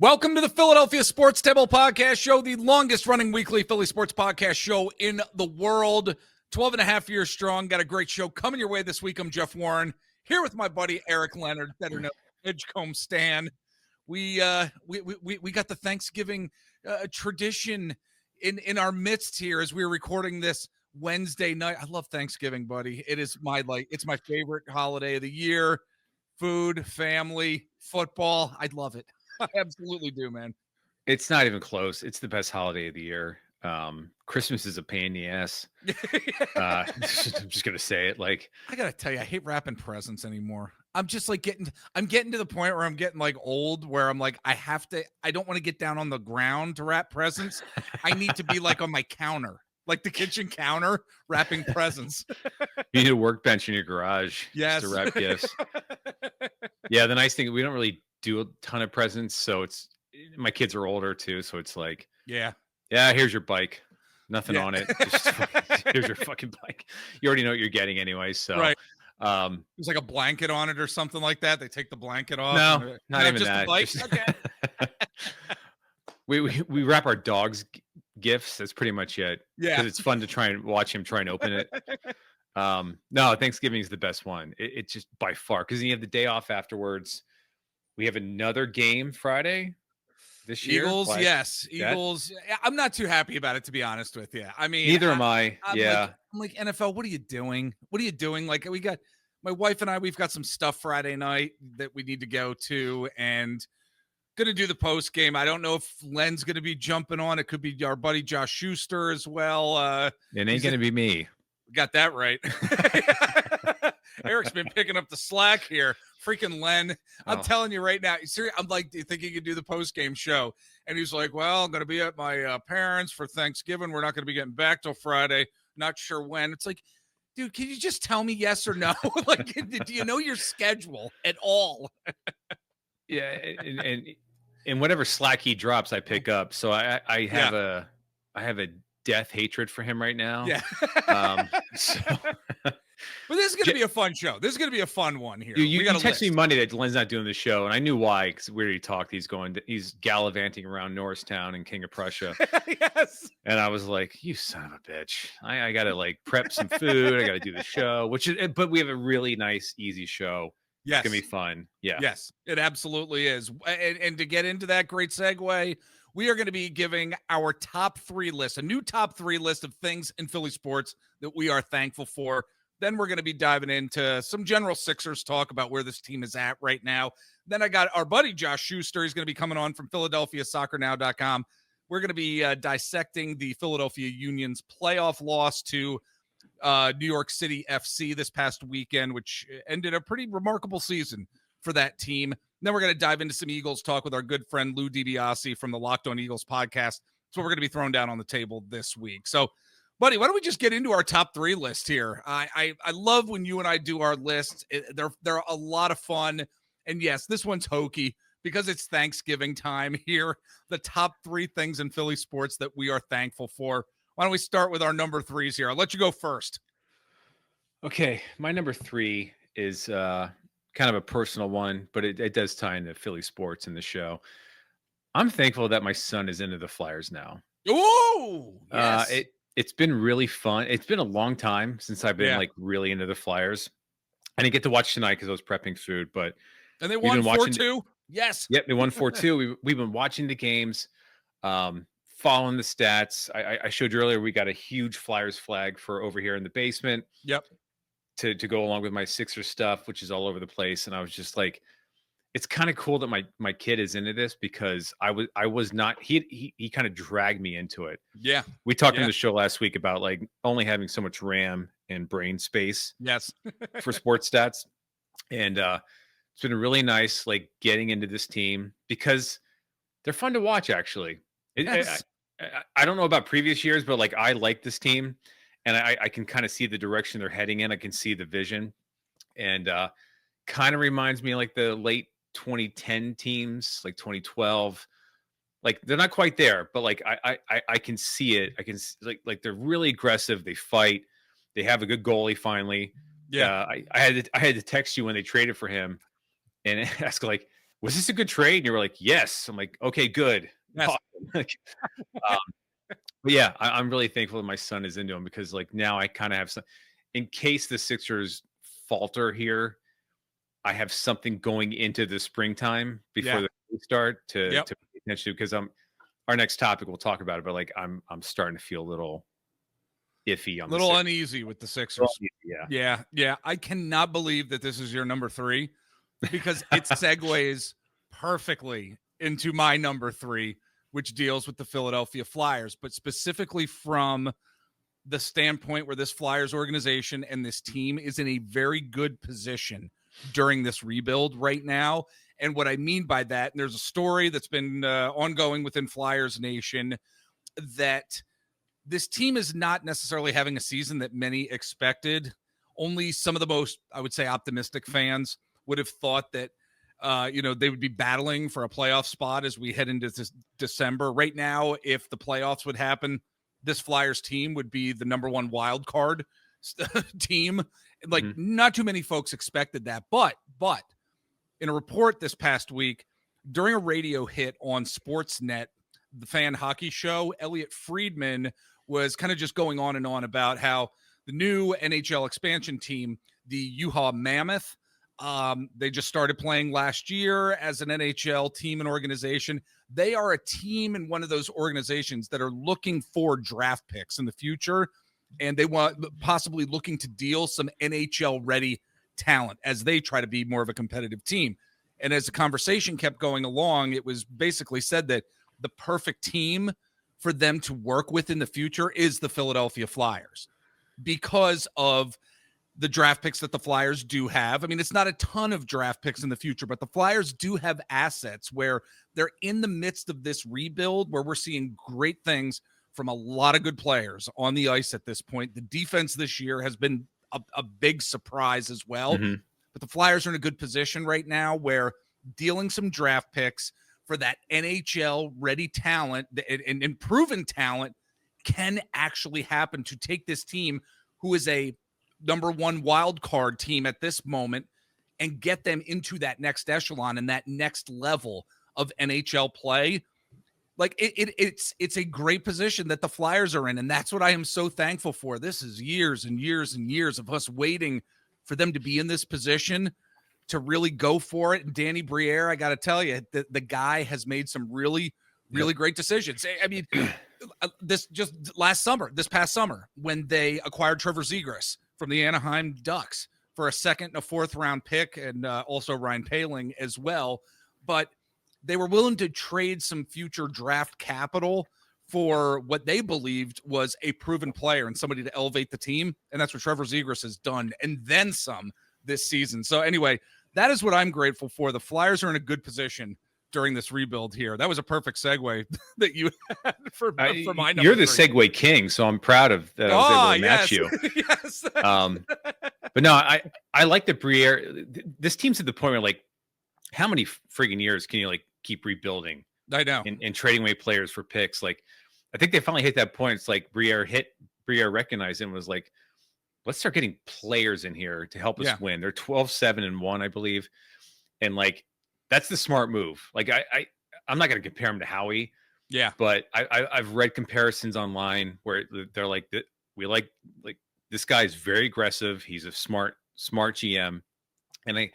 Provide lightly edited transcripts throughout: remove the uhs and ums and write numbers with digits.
Welcome to the Philadelphia Sports Table Podcast Show, the longest running weekly Philly sports podcast show in the world. 12 and a half years strong. Got a great show coming your way this week. I'm Jeff Warren, here with my buddy Eric Leonard, better known as Edgecombe Stan. We got the Thanksgiving tradition in our midst here as we're recording this Wednesday night. I love Thanksgiving, buddy. It is it's my favorite holiday of the year. Food, family, football. I love it. I absolutely do, man. It's not even close. It's the best holiday of the year. Christmas is a pain in the ass. I'm just gonna say it. Like, I gotta tell you, I hate wrapping presents anymore. I'm just like I'm getting to the point where I'm getting like old, where I'm like, I don't want to get down on the ground to wrap presents. I need to be like on my counter, like the kitchen counter, wrapping presents. You need a workbench in your garage, yes, just to wrap gifts. Yeah, the nice thing, we don't really do a ton of presents, so my kids are older too, so it's like, yeah, here's your bike, nothing on it, just here's your fucking bike. You already know what you're getting anay, so right. There's like a blanket on it or something like that. They take the blanket off. No, not even just that. A bike? Okay. we wrap our dogs gifts. That's pretty much it. Yeah, because it's fun to try and watch him try and open it. No, Thanksgiving is the best one. It's just by far, because you have the day off afterwards. We have another game Friday this year. Eagles, yes. Eagles. I'm not too happy about it, to be honest with you. I mean, neither am I. I'm like, NFL, what are you doing? What are you doing? Like, we got my wife and I, we've got some stuff Friday night that we need to go to, and gonna do the post game. I don't know if Len's gonna be jumping on. It could be our buddy Josh Schuster as well. It ain't gonna be me. Got that right. Eric's been picking up the slack here. Freaking Len. I'm telling you right now. I'm like, do you think he could do the post-game show? And he's like, well, I'm going to be at my parents' for Thanksgiving. We're not going to be getting back till Friday. Not sure when. It's like, dude, can you just tell me yes or no? Like, do you know your schedule at all? Yeah, and whatever slack he drops, I pick up. So I have a death hatred for him right now. Yeah. But this is going to be a fun show. This is going to be a fun one here. You texted me Monday that Len's not doing the show, and I knew why, because we already talked. He's gallivanting around Norristown and King of Prussia. Yes. And I was like, you son of a bitch. I got to like prep some food. I got to do the show, but we have a really nice, easy show. Yes. It's going to be fun. Yeah. Yes, it absolutely is. And to get into that great segue, we are going to be giving our top three list, a new top three list of things in Philly sports that we are thankful for. Then we're going to be diving into some general Sixers talk about where this team is at right now. Then I got our buddy Josh Schuster. He's going to be coming on from PhiladelphiaSoccerNow.com. We're going to be dissecting the Philadelphia Union's playoff loss to New York City FC this past weekend, which ended a pretty remarkable season for that team. Then we're going to dive into some Eagles talk with our good friend Lou DiBiase from the Locked On Eagles podcast. So we're going to be throwing down on the table this week. So, buddy, why don't we just get into our top three list here? I love when you and I do our lists. They're a lot of fun. And yes, this one's hokey because it's Thanksgiving time here. The top three things in Philly sports that we are thankful for. Why don't we start with our number threes here? I'll let you go first. Okay. My number three is kind of a personal one, but it does tie into Philly sports in the show. I'm thankful that my son is into the Flyers now. Oh, yes. It's been really fun. It's been a long time since I've been like really into the Flyers. I didn't get to watch tonight because I was prepping food, and they won 4-2. Yes. Yep, they won 4-2. We've been watching the games, following the stats. I showed you earlier we got a huge Flyers flag for over here in the basement. Yep. To go along with my Sixers stuff, which is all over the place, and I was just like, it's kind of cool that my kid is into this, because I was not. He kind of dragged me into it. Yeah, we talked in the show last week about like only having so much RAM and brain space. Yes, for sports stats, and it's been really nice like getting into this team because they're fun to watch. Actually, yes. I don't know about previous years, but like I like this team, and I can kind of see the direction they're heading in. I can see the vision, and kind of reminds me of like the late 2010 teams, like 2012. Like they're not quite there, but like I can see it. I can like they're really aggressive. They fight. They have a good goalie finally. Yeah, I had to text you when they traded for him and ask like, was this a good trade? And you were like, yes. I'm like, okay, good. Yes. Awesome. um, but yeah, I'm really thankful that my son is into him, because like now I kind of have some, in case the Sixers falter here, I have something going into the springtime before Yeah. the start to Yep. pay attention to, because our next topic we'll talk about it, but like I'm starting to feel a little iffy on the Little Sixers. uneasy with the Sixers. Yeah. Yeah. I cannot believe that this is your number 3, because it segues perfectly into my number 3, which deals with the Philadelphia Flyers, but specifically from the standpoint where this Flyers organization and this team is in a very good position during this rebuild right now. And what I mean by that, and there's a story that's been ongoing within Flyers Nation, that this team is not necessarily having a season that many expected. Only some of the most, I would say, optimistic fans would have thought that, they would be battling for a playoff spot as we head into this December. Right now, if the playoffs would happen, this Flyers team would be the number 1 wild card team. Like, not too many folks expected that. But in a report this past week, during a radio hit on Sportsnet, the fan hockey show, Elliot Friedman was kind of just going on and on about how the new NHL expansion team, the UHA Mammoth, they just started playing last year as an NHL team and organization. They are a team in one of those organizations that are looking for draft picks in the future, and they want possibly looking to deal some NHL-ready talent as they try to be more of a competitive team. And as the conversation kept going along, it was basically said that the perfect team for them to work with in the future is the Philadelphia Flyers, because of the draft picks that the Flyers do have. I mean, it's not a ton of draft picks in the future, but the Flyers do have assets where they're in the midst of this rebuild, where we're seeing great things from a lot of good players on the ice at this point. The defense this year has been a big surprise as well. But the Flyers are in a good position right now where dealing some draft picks for that NHL ready talent and proven talent can actually happen to take this team, who is a number 1 wild card team at this moment, and get them into that next echelon and that next level of NHL play. Like it's a great position that the Flyers are in. And that's what I am so thankful for. This is years and years and years of us waiting for them to be in this position to really go for it. And Danny Briere, I got to tell you, the guy has made some really great decisions. I mean, this past summer, when they acquired Trevor Zegras from the Anaheim Ducks for a 2nd and a 4th round pick, and also Ryan Poehling as well. But they were willing to trade some future draft capital for what they believed was a proven player and somebody to elevate the team. And that's what Trevor Zegras has done, and then some this season. So anyway, that is what I'm grateful for. The Flyers are in a good position during this rebuild here. That was a perfect segue that you had for my number. You're the 3. segue king, so I'm proud of that. I was able to match you. Yes. But no, I like the Briere. This team's at the point where, like, how many friggin' years can you like keep rebuilding? I know. And trading away players for picks. Like, I think they finally hit that point. It's like Briere recognized it and was like, let's start getting players in here to help us win. They're 12-7-1, I believe. And like, that's the smart move. Like, I'm not going to compare him to Howie. Yeah. But I've read comparisons online where they're like, we like this guy's very aggressive. He's a smart GM. And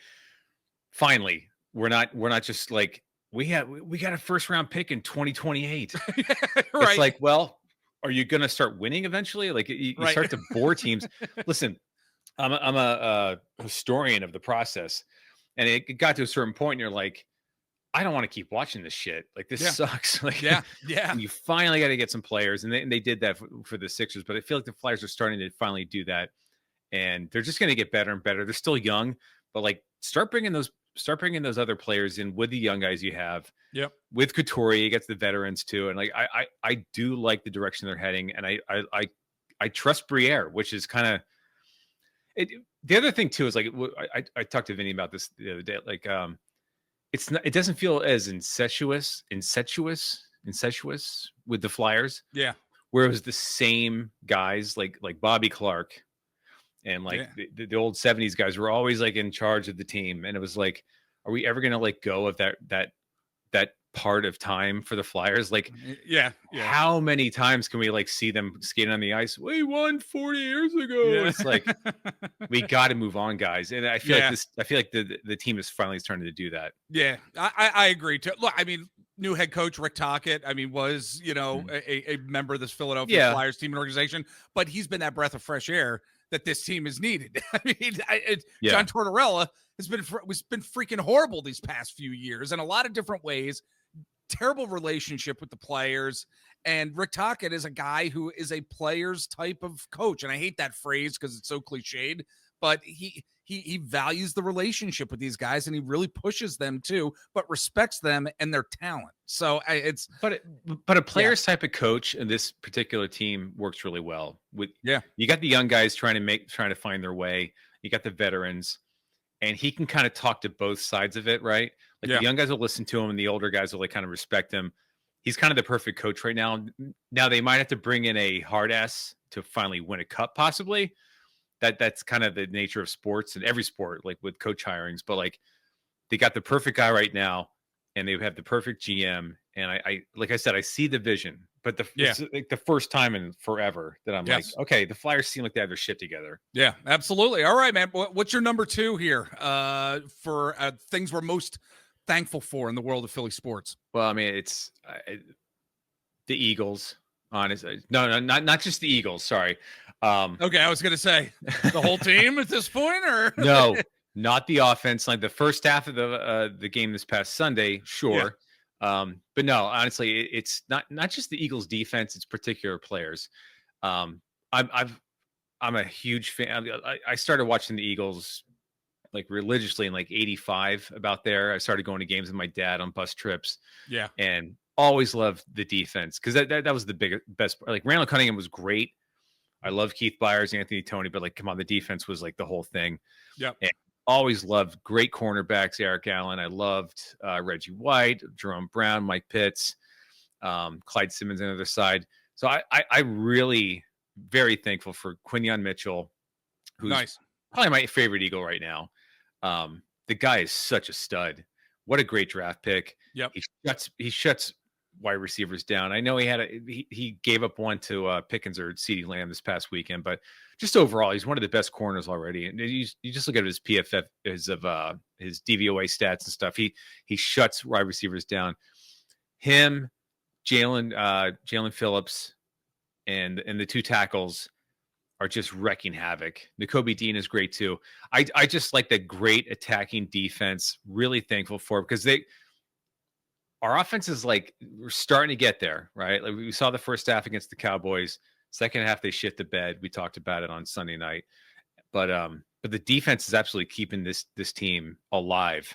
finally, we're not just like, we got a 1st round pick in 2028. Right. It's like, well, are you going to start winning eventually? Like, you start to bore teams. Listen, I'm a historian of the process, and it got to a certain point and you're like, I don't want to keep watching this shit. Like, this sucks. Like, you finally got to get some players, and they did that for the Sixers, but I feel like the Flyers are starting to finally do that, and they're just going to get better and better. They're still young, but like, start bringing those other players in with the young guys you have. Yep. With Couturier, you get the veterans too. And like, I do like the direction they're heading. And I trust Briere, which is kind of it. The other thing too, is like, I talked to Vinny about this the other day. Like, it doesn't feel as incestuous with the Flyers. Yeah. Where it was the same guys like Bobby Clark and like the old 70s guys were always like in charge of the team. And it was like, are we ever going to let go of that part of time for the Flyers? Like, yeah. How many times can we like see them skating on the ice? We won 40 years ago. Yeah. It's like, we got to move on, guys. And I feel like the team is finally starting to do that. Yeah, I agree too. Look, I mean, new head coach Rick Tocchet, I mean, was, a member of this Philadelphia Flyers team and organization, but he's been that breath of fresh air that this team has needed. I mean, John Tortorella has been freaking horrible these past few years in a lot of different ways. Terrible relationship with the players. And Rick Tocchet is a guy who is a players type of coach. And I hate that phrase because it's so cliched, but he values the relationship with these guys, and he really pushes them too, but respects them and their talent. So but a players type of coach in this particular team works really well. You got the young guys trying to find their way. You got the veterans, and he can kind of talk to both sides of it, right? Like the young guys will listen to him, and the older guys will like kind of respect him. He's kind of the perfect coach right now. Now they might have to bring in a hard ass to finally win a cup, possibly. That's kind of the nature of sports and every sport, like with coach hirings. But like, they got the perfect guy right now, and they have the perfect GM. And I like I said, I see the vision. But it's like the first time in forever that I'm like, okay, the Flyers seem like they have their shit together. Yeah, absolutely. All right, man. What's your number 2 here for things we're most thankful for in the world of Philly sports? Well, I mean, it's the Eagles. Honestly, no, not just the Eagles. Sorry. Okay, I was gonna say the whole team at this point, or no, not the offense. Like the first half of the game this past Sunday, sure. But no, honestly, it's not just the Eagles defense, it's particular players. I'm a huge fan. I started watching the Eagles like religiously in like 85 about there. I started going to games with my dad on bus trips. Yeah. And always loved the defense because that was the best. Like Randall Cunningham was great. I love Keith Byers, Anthony Toney, but like, come on, the defense was like the whole thing. Yeah. Always loved great cornerbacks, Eric Allen. I loved Reggie White, Jerome Brown, Mike Pitts, Clyde Simmons on the other side. So I really very thankful for Quinyon Mitchell, who's probably my favorite Eagle right now. The guy is such a stud. What a great draft pick. Yep. He shuts wide receivers down. I know he gave up one to Pickens or CeeDee Lamb this past weekend, but just overall, he's one of the best corners already. And you just look at his PFF, his DVOA stats and stuff. He shuts wide receivers down. Him, Jalen Phillips, and the two tackles are just wrecking havoc. Nakobe Dean is great too. I just like that great attacking defense. Really thankful for it because our offense is like, we're starting to get there, right? Like we saw the first half against the Cowboys. Second half, they shit the bed. We talked about it on Sunday night. But the defense is absolutely keeping this team alive.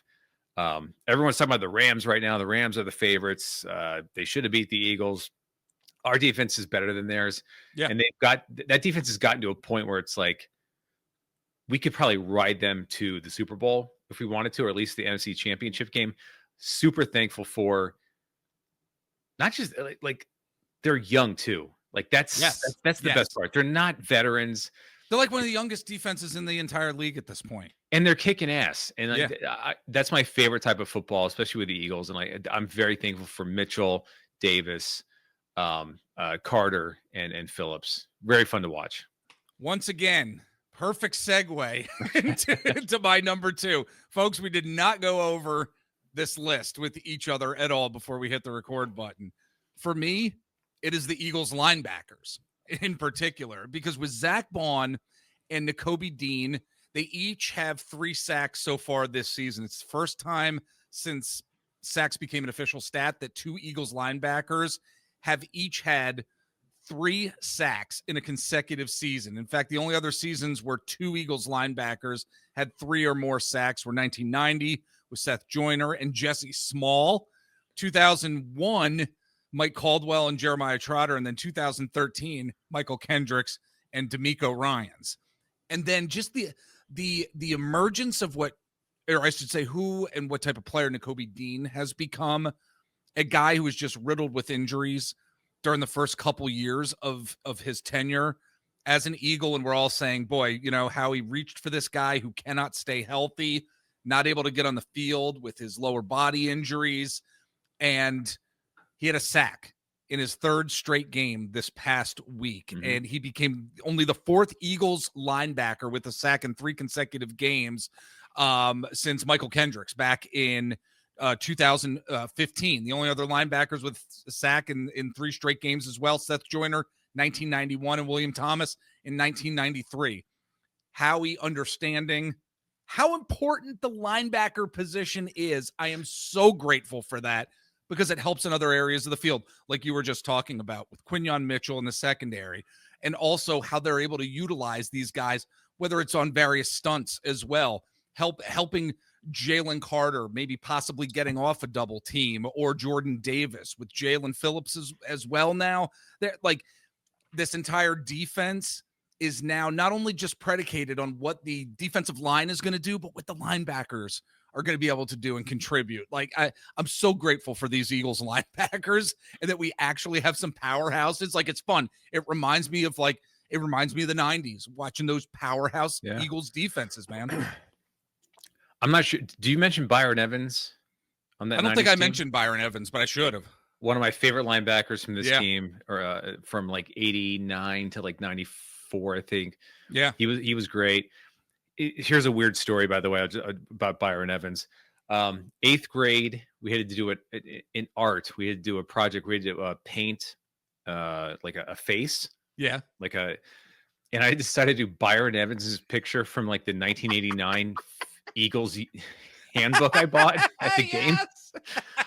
Everyone's talking about the Rams right now. The Rams are the favorites. They should have beat the Eagles. Our defense is better than theirs. Yeah. And that defense has gotten to a point where it's like, we could probably ride them to the Super Bowl if we wanted to, or at least the NFC Championship game. Super thankful for not just like they're young too. Like that's the best part. They're not veterans. They're like one of the youngest defenses in the entire league at this point. And they're kicking ass. And that's my favorite type of football, especially with the Eagles. And I'm very thankful for Mitchell, Davis, Carter, and Phillips. Very fun to watch. Once again, perfect segue into my number 2. Folks, we did not go over this list with each other at all before we hit the record button. For me, it is the Eagles linebackers in particular, because with Zach Bond and Nakobe Dean, they each have 3 sacks so far this season. It's the first time since sacks became an official stat that 2 Eagles linebackers have each had 3 sacks in a consecutive season. In fact, the only other seasons where 2 Eagles linebackers had 3 or more sacks were 1990 with Seth Joyner and Jesse Small, 2001 Mike Caldwell and Jeremiah Trotter, and then 2013 Michael Kendricks and D'Amico Ryans. And then just the emergence of what, or I should say, who and what type of player Nakobe Dean has become, a guy who was just riddled with injuries during the first couple years of his tenure as an Eagle. And we're all saying, boy, how he reached for this guy who cannot stay healthy. not able to get on the field with his lower body injuries. And he had a sack in his third straight game this past week. And he became only the fourth Eagles linebacker with a sack in 3 consecutive games since Michael Kendricks back in 2015. The only other linebackers with a sack in 3 straight games as well, Seth Joyner, 1991, and William Thomas in 1993. Howie understanding how important the linebacker position is. I am so grateful for that, because it helps in other areas of the field, like you were just talking about with Quinyon Mitchell in the secondary, and also how they're able to utilize these guys, whether it's on various stunts as well, helping Jalen Carter maybe possibly getting off a double team, or Jordan Davis with Jalen Phillips as well. Now, they're like, this entire defense is now not only just predicated on what the defensive line is going to do, but what the linebackers are going to be able to do and contribute. Like, I'm so grateful for these Eagles linebackers, and that we actually have some powerhouses. Like, it's fun. It reminds me of the 90s, watching those powerhouse Eagles defenses, man. I'm not sure. Do you mention Byron Evans on that? I don't think I team? Mentioned Byron Evans, but I should have. One of my favorite linebackers from this team, or from like 89 to like 94, I think. Yeah, he was great. Here's a weird story, by the way, about Byron Evans. 8th grade, we had to do it in art. We had to do a project. We had to paint like a face. Yeah. And I decided to do Byron Evans' picture from like the 1989 Eagles handbook I bought at the game.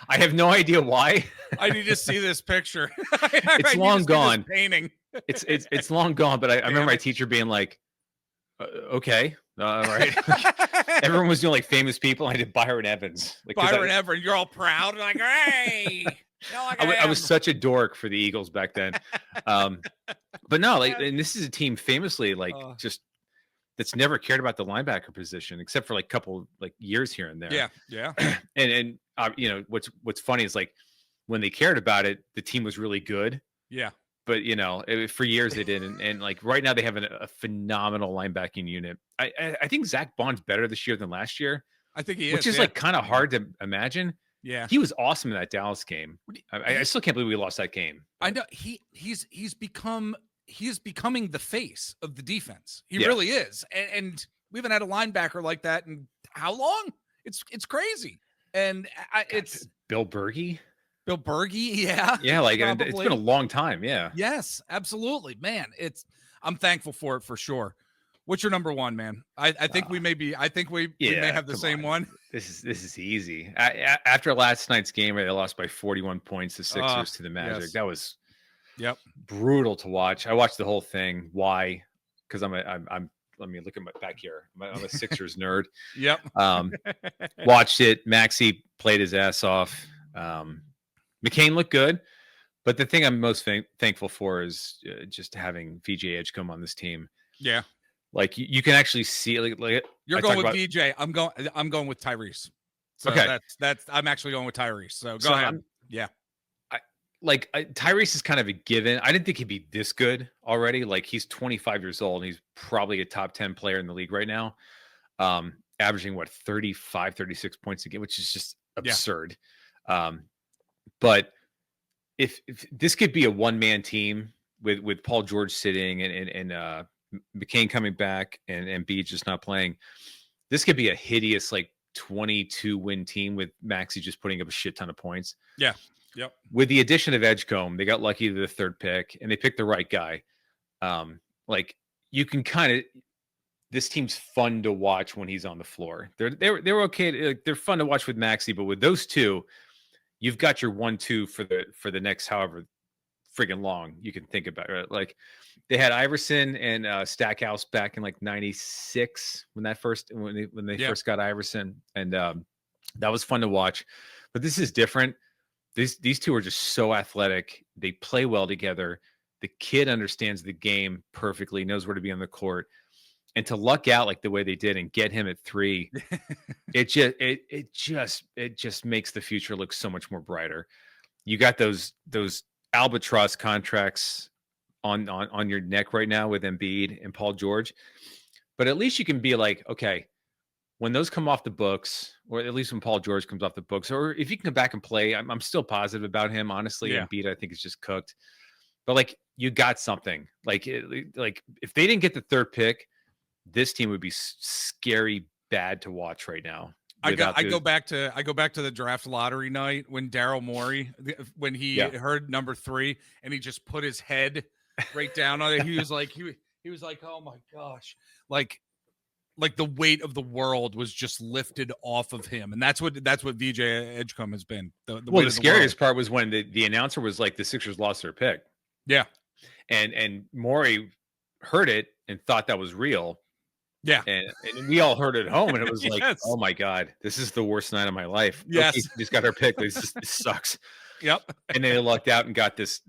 I have no idea why. I need to see this picture. It's long gone. Painting. It's long gone, but I remember my teacher being like, okay. All right. Everyone was doing like famous people. I did Byron Evans. Byron Evans. You're all proud. Like, hey. I was such a dork for the Eagles back then. But no, and this is a team famously just that's never cared about the linebacker position, except for like a couple like years here and there. Yeah. Yeah. and what's funny is like when they cared about it, the team was really good. Yeah. But for years they didn't, and like right now they have a phenomenal linebacking unit. I think Zach Bond's better this year than last year. I think he is, which is like kind of hard to imagine. Yeah, he was awesome in that Dallas game. I still can't believe we lost that game. I know he's becoming the face of the defense. He really is, and we haven't had a linebacker like that in how long? It's crazy, and it's Bill Berge. Bill Berge, yeah. Yeah, like it's been a long time, yeah. Yes, absolutely, man. I'm thankful for it for sure. What's your number one, man? I think we may have the same one. This is easy. After last night's game where they lost by 41 points, the Sixers to the Magic, that was brutal to watch. I watched the whole thing. Why? Because I'm let me look at my back here. I'm a Sixers nerd. Yep. Watched it. Maxey played his ass off. McCain looked good, but the thing I'm most thankful for is just having V.J. Edgecombe on this team. Yeah, like you can actually see like you're going with V.J. I'm going with Tyrese. So okay, that's I'm actually going with Tyrese. So go ahead. Tyrese is kind of a given. I didn't think he'd be this good already. Like he's 25 years old and he's probably a top 10 player in the league right now, averaging 35, 36 points a game, which is just absurd. But if this could be a one-man team with Paul George sitting and McCain coming back and B just not playing, this could be a hideous 22-win team with Maxey just putting up a shit ton of points. Yeah. Yep. With the addition of Edgecombe, they got lucky to the 3rd pick and they picked the right guy. You can kind of, this team's fun to watch when he's on the floor. They're okay. They're fun to watch with Maxey, but with those two, you've got your 1-2 for the next however friggin' long you can think about it. Like they had Iverson and Stackhouse back in 96 when they first got Iverson, and that was fun to watch. But this is different. These two are just so athletic. They play well together. The kid understands the game perfectly, knows where to be on the court. And to luck out like the way they did and get him at 3, it just makes the future look so much more brighter. You got those albatross contracts on your neck right now with Embiid and Paul George, but at least you can be like, okay, when those come off the books, or at least when Paul George comes off the books, or if he can come back and play, I'm still positive about him. Honestly, Yeah. Embiid, I think, is just cooked. But like, you got something. Like if they didn't get the third pick, this team would be scary bad to watch right now. I go back to the draft lottery night when Daryl Morey, when he heard number 3 and he just put his head right down on it. He was like, he was like, oh my gosh, like the weight of the world was just lifted off of him, and that's what V.J. Edgecombe has been. The scariest part was when the announcer was like, the Sixers lost their pick. Yeah, and Morey heard it and thought that was real. Yeah. And we all heard it at home, and it was like, oh my God, this is the worst night of my life. Yes. Okay, just got our pick. This sucks. Yep. And then they lucked out and got this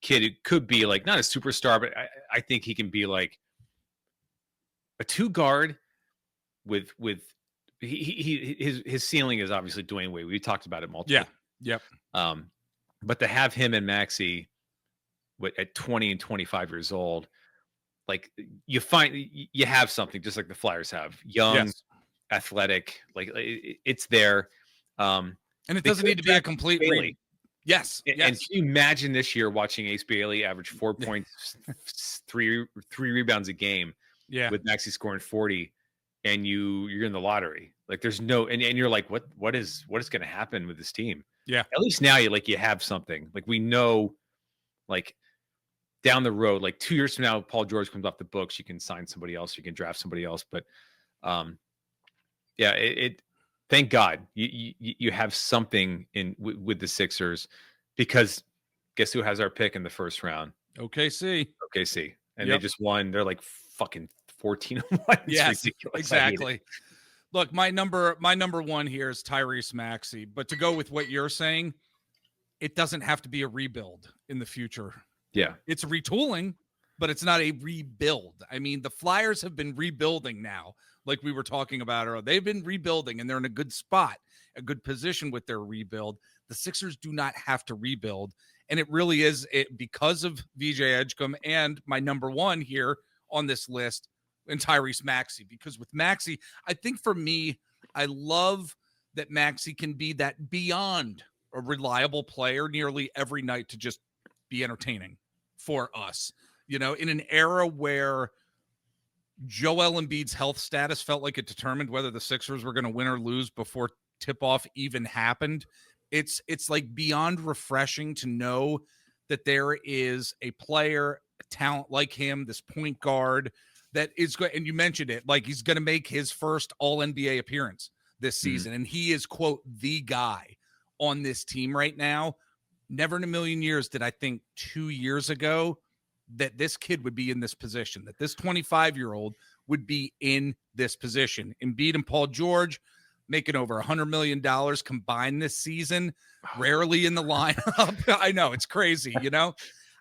kid who could be like, not a superstar, but I think he can be like a 2 guard with his ceiling is obviously Dwayne Wade. We talked about it multiple. Yeah. Yep. But to have him and Maxey at 20 and 25 years old, like you have something just like the Flyers have, young, athletic, like it's there. And it doesn't need to be a complete Bailey. Yes. And can you imagine this year watching Ace Bailey average 4 points, three rebounds a game, with Maxey scoring 40, and you're in the lottery. Like there's no, and you're like, what is going to happen with this team? Yeah. At least now you have something. Like we know, like down the road, like 2 years from now, Paul George comes off the books, you can sign somebody else, you can draft somebody else. But thank God you have something with the Sixers, because guess who has our pick in the first round? OKC. And they just won. They're like fucking 14-1. Yes, exactly. Look, my number 1 here is Tyrese Maxey. But to go with what you're saying, it doesn't have to be a rebuild in the future. Yeah. It's retooling, but it's not a rebuild. I mean, the Flyers have been rebuilding now, like we were talking about earlier. They've been rebuilding, and they're in a good spot, a good position with their rebuild. The Sixers do not have to rebuild, and it really is because of V.J. Edgecombe and my number 1 here on this list, and Tyrese Maxey. Because with Maxey, I think for me, I love that Maxey can be that beyond a reliable player nearly every night to just be entertaining for us, in an era where Joel Embiid's health status felt like it determined whether the Sixers were going to win or lose before tip-off even happened. It's like beyond refreshing to know that there is a player, a talent like him, this point guard that is going, and you mentioned it, like he's going to make his first All-NBA appearance this season, and he is, quote, the guy on this team right now. Never in a million years did I think 2 years ago that this kid would be in this position, that this 25-year-old would be in this position. Embiid and Paul George making over $100 million combined this season, rarely in the lineup. I know, it's crazy,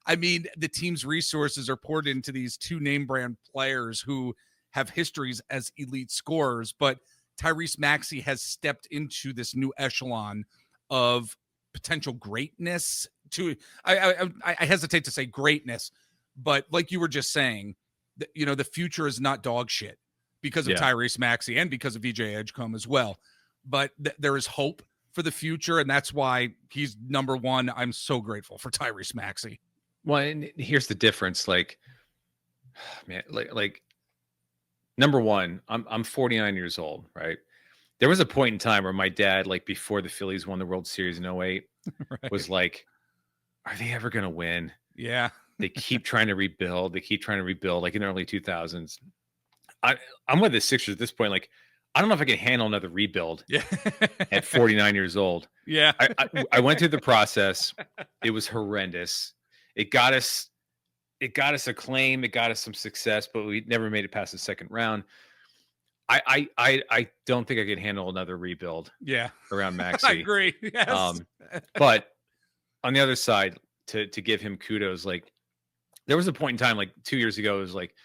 I mean, the team's resources are poured into these 2 name brand players who have histories as elite scorers, but Tyrese Maxey has stepped into this new echelon of potential greatness. I hesitate to say greatness, but like you were just saying, the future is not dog shit because of Tyrese Maxey and because of V.J. Edgecombe as well. But there is hope for the future, and that's why he's number 1. I'm so grateful for Tyrese Maxey. Well, and here's the difference. Like, man, like number 1, I'm 49 years old, right? There was a point in time where my dad, like before the Phillies won the World Series in 08, right, was like, are they ever going to win? Yeah. They keep trying to rebuild. Like in the early 2000s. I'm with the Sixers at this point. Like, I don't know if I can handle another rebuild at 49 years old. Yeah. I went through the process. It was horrendous. It got us acclaim. It got us some success, but we never made it past the second round. I don't think I could handle another rebuild. Yeah. Around Maxey. I agree. Yes. But on the other side, to give him kudos, like there was a point in time, like 2 years ago, it was like,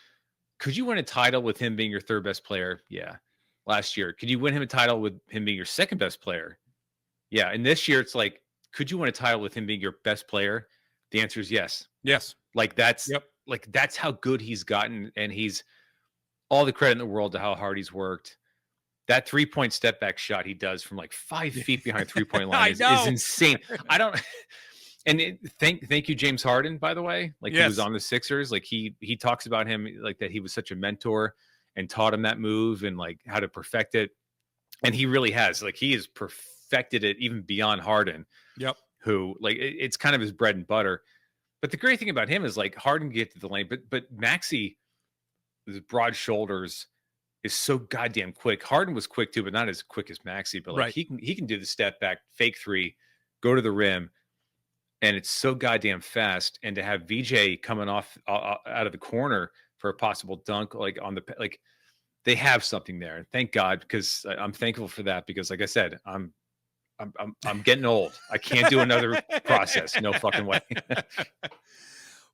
could you win a title with him being your 3rd best player? Yeah. Last year, could you win him a title with him being your 2nd best player? Yeah. And this year, it's like, could you win a title with him being your best player? The answer is yes. Yes. Like that's that's how good he's gotten, and he's all the credit in the world to how hard he's worked. That 3-point step back shot he does from like 5 feet behind 3-point line is know. insane. I don't. And thank you, James Harden, by the way. Like he was Yes. on the Sixers. Like he talks about him like that he was such a mentor and taught him that move and like how to perfect it. And he really has. Like he has perfected it even beyond Harden. Yep. Who like it's kind of his bread and butter. But the great thing about him is like Harden can get to the lane, but Maxey, his broad shoulders, is so goddamn quick. Harden was quick too, but not as quick as Maxey. But like Right. he can do the step back, fake three, go to the rim, and it's so goddamn fast. And to have VJ coming off out of the corner for a possible dunk, like on the like, they have something there. Thank God, because I'm thankful for that. Because like I said, I'm getting old. I can't do another process. No fucking way.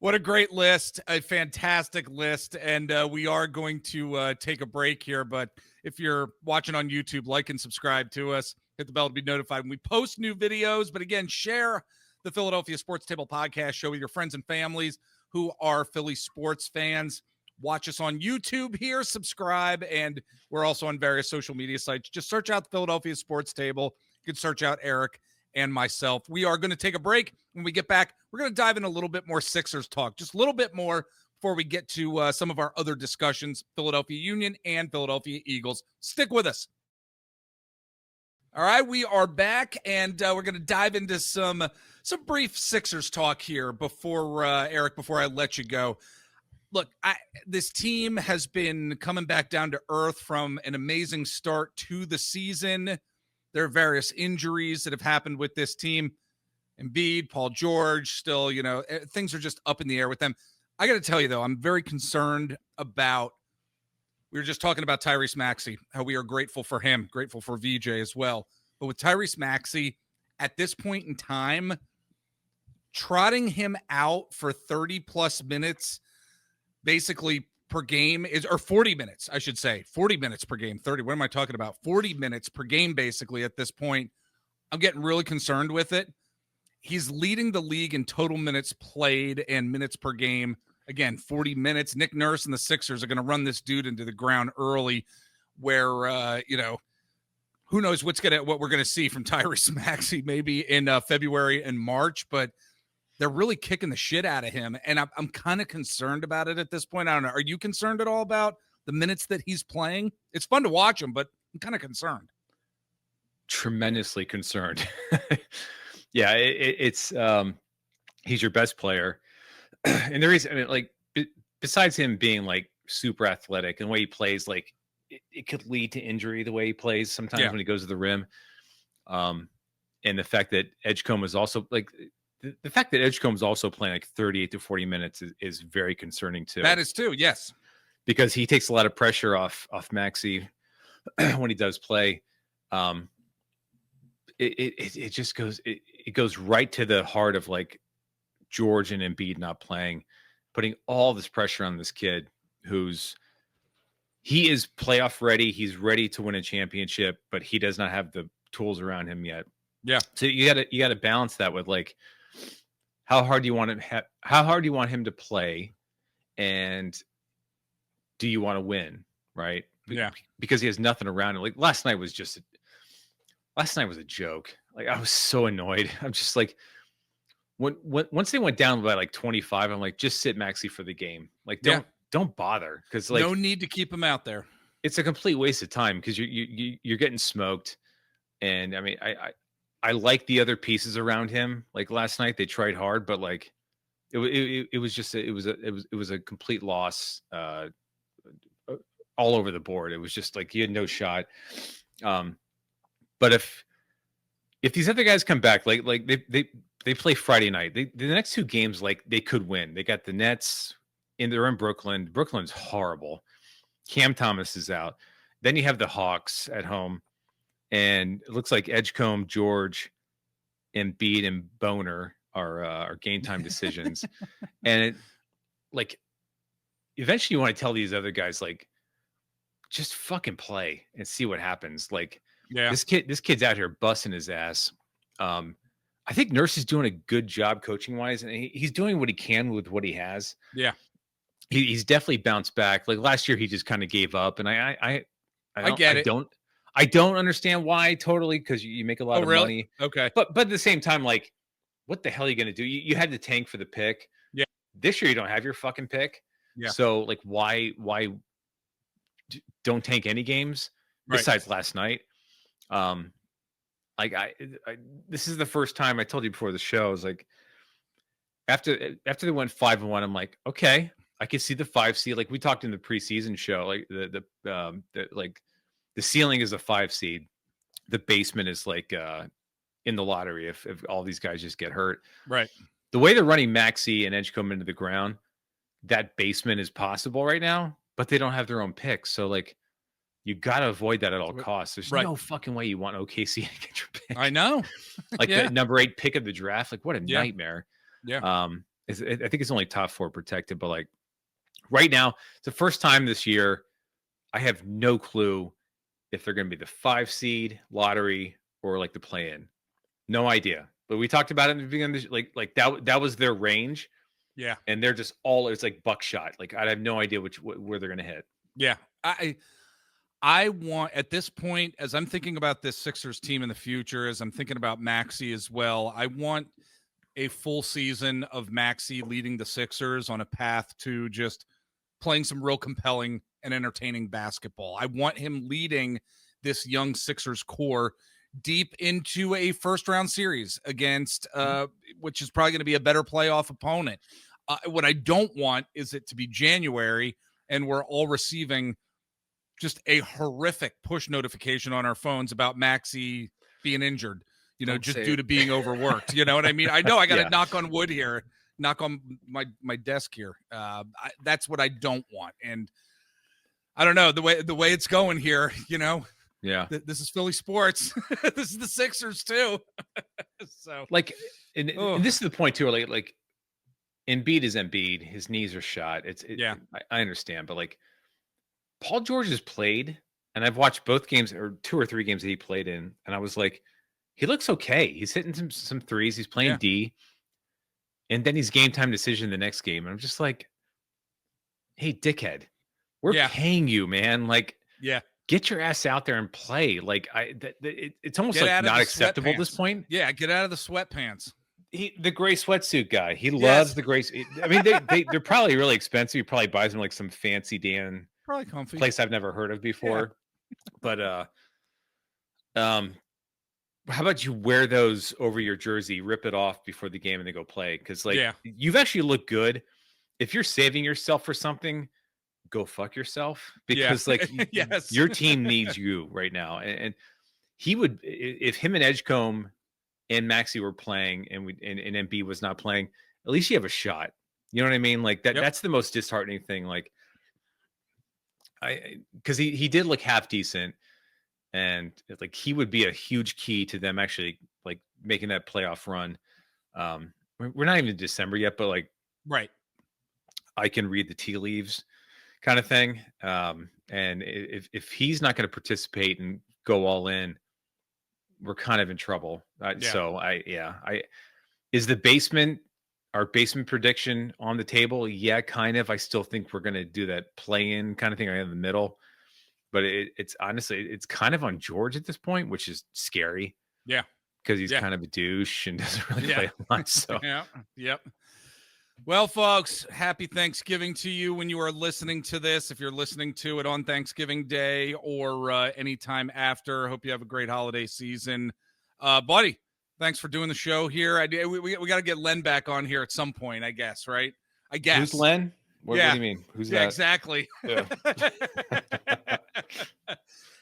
What a great list, a fantastic list. And we are going to take a break here. But if you're watching on YouTube, like and subscribe to us. Hit the bell to be notified when we post new videos. But again, share the Philadelphia Sports Table podcast show with your friends and families who are Philly sports fans. Watch us on YouTube here, subscribe, and we're also on various social media sites. Just search out the Philadelphia Sports Table. You can search out Eric and myself. We are going to take a break. When we get back, we're going to dive in a little bit more Sixers talk, just a little bit more before we get to some of our other discussions, Philadelphia Union and Philadelphia Eagles. Stick with us. All right, we are back, and we're going to dive into some brief Sixers talk here before, Eric, before I let you go. Look, this team has been coming back down to earth from an amazing start to the season. There are various injuries that have happened with this team. Embiid, Paul George, still, things are just up in the air with them. I got to tell you, though, I'm very concerned about, we were just talking about Tyrese Maxey, how we are grateful for him, grateful for VJ as well. But with Tyrese Maxey, at this point in time, trotting him out for 30-plus minutes, basically per game or 40 minutes, I should say, 40 minutes per game, 30. What am I talking about? 40 minutes per game, basically, at this point. I'm getting really concerned with it. He's leading the league in total minutes played and minutes per game. Again, 40 minutes. Nick Nurse and the Sixers are going to run this dude into the ground early where, who knows what we're going to see from Tyrese Maxey maybe in February and March, but they're really kicking the shit out of him, and I'm kind of concerned about it at this point. I don't know. Are you concerned at all about the minutes that he's playing? It's fun to watch him, but I'm kind of concerned. Tremendously concerned. Yeah, it's he's your best player, and there is, besides him being like super athletic and the way he plays, like it could lead to injury the way he plays sometimes when he goes to the rim, and the fact that Edgecombe is also like. The fact that Edgecombe is also playing like 38 to 40 minutes is very concerning too. That is too, yes. Because he takes a lot of pressure off Maxey when he does play. It just goes it goes right to the heart of like George and Embiid not playing, putting all this pressure on this kid he is playoff ready. He's ready to win a championship, but he does not have the tools around him yet. Yeah. So you got to balance that with like, how hard do you want him to play, and do you want to win, right? Yeah. Because he has nothing around him. Like last night was a joke. Like I was so annoyed. I'm just like, once they went down by like 25, I'm like, just sit Maxey for the game. Like don't bother, because like no need to keep him out there. It's a complete waste of time because you're getting smoked. And I mean, I like the other pieces around him. Like last night, they tried hard, but like it was a complete loss all over the board. It was just like you had no shot. But if these other guys come back, like they play Friday night, the next two games, like they could win. They got the Nets they're in Brooklyn. Brooklyn's horrible. Cam Thomas is out. Then you have the Hawks at home. And it looks like Edgecombe, George, Embiid, and Boner are game time decisions. And eventually you want to tell these other guys, like, just fucking play and see what happens. Like, this kid's out here busting his ass. I think Nurse is doing a good job coaching wise, and he's doing what he can with what he has. Yeah. He's definitely bounced back. Like last year, he just kind of gave up, and I I don't understand why totally, because you make a lot Oh, of really? money. Okay. But at the same time, like, what the hell are you going to do? You had to tank for the pick. Yeah. This year, you don't have your fucking pick. Yeah. So, like, why don't tank any games Right. besides last night? Like, this is the first time I told you before the show. I was like, after they went 5-1, I'm like, okay, I can see the 5 seed. Like we talked in the preseason show, like like the ceiling is a 5 seed. The basement is like in the lottery if all these guys just get hurt. Right. The way they're running Maxey and Edgecombe into the ground, that basement is possible right now, but they don't have their own picks. So like you got to avoid that at all costs. There's no fucking way you want OKC to get your pick. I know. Like the number 8 pick of the draft. Like what a nightmare. Yeah. I think it's only top 4 protected, but like right now, it's the first time this year I have no clue if they're going to be the 5 seed lottery or like the play-in. No idea. But we talked about it in the beginning, like that was their range. Yeah. And they're just it's like buckshot. Like I have no idea where they're going to hit. Yeah. I want, at this point, as I'm thinking about this Sixers team in the future, as I'm thinking about Maxey as well, I want a full season of Maxey leading the Sixers on a path to just playing some real compelling and entertaining basketball. I want him leading this young Sixers core deep into a first-round series against, which is probably going to be a better playoff opponent. What I don't want is it to be January and we're all receiving just a horrific push notification on our phones about Maxey being injured, due to being overworked. You know what I mean? I know I got to knock on wood here, knock on my desk here. That's what I don't want. And I don't know the way it's going here, Yeah. This is Philly sports. This is the Sixers too. So like, and this is the point too, like Embiid is Embiid. His knees are shot. I understand, but like, Paul George has played, and I've watched both games or 2 or 3 games that he played in, and I was like, he looks okay. He's hitting some threes. He's playing D, and then he's game time decision the next game. And I'm just like, hey, dickhead, we're paying you, man. Like, get your ass out there and play. Like, it's almost like not acceptable at this point. Yeah, get out of the sweatpants. The gray sweatsuit guy. He loves the gray. I mean, they're probably really expensive. He probably buys them like some fancy probably comfy place I've never heard of before. But how about you wear those over your jersey, rip it off before the game and then go play? Because like you've actually looked good. If you're saving yourself for something, go fuck yourself. Because like your team needs you right now. And he would, if him and Edgecombe and Maxey were playing and Embiid was not playing, at least you have a shot. You know what I mean? Like that's the most disheartening thing. Like because he did look half decent, and like he would be a huge key to them actually like making that playoff run. We're not even in December yet, but like I can read the tea leaves kind of thing. And if he's not going to participate and go all in, we're kind of in trouble. So is our basement prediction on the table? Yeah, kind of. I still think we're going to do that play-in kind of thing right in the middle. But it's honestly, it's kind of on George at this point, which is scary. Yeah. Because he's kind of a douche and doesn't really play a lot. So. Yep. Well, folks, happy Thanksgiving to you when you are listening to this. If you're listening to it on Thanksgiving Day or anytime after, hope you have a great holiday season. Buddy, thanks for doing the show here. We got to get Len back on here at some point, I guess, right? I guess. Who's Len? What do you mean? Who's that? Exactly. Yeah.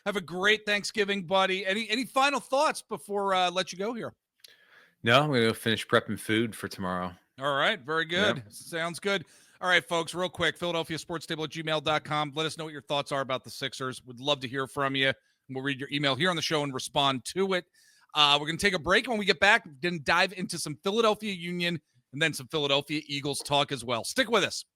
Have a great Thanksgiving, buddy. Any final thoughts before let you go here? No, I'm going to go finish prepping food for tomorrow. All right. Very good. Yeah. Sounds good. All right, folks, real quick, PhiladelphiaSportsTable@gmail.com. Let us know what your thoughts are about the Sixers. Would love to hear from you. We'll read your email here on the show and respond to it. We're going to take a break. When we get back, we're going to dive into some Philadelphia Union and then some Philadelphia Eagles talk as well. Stick with us.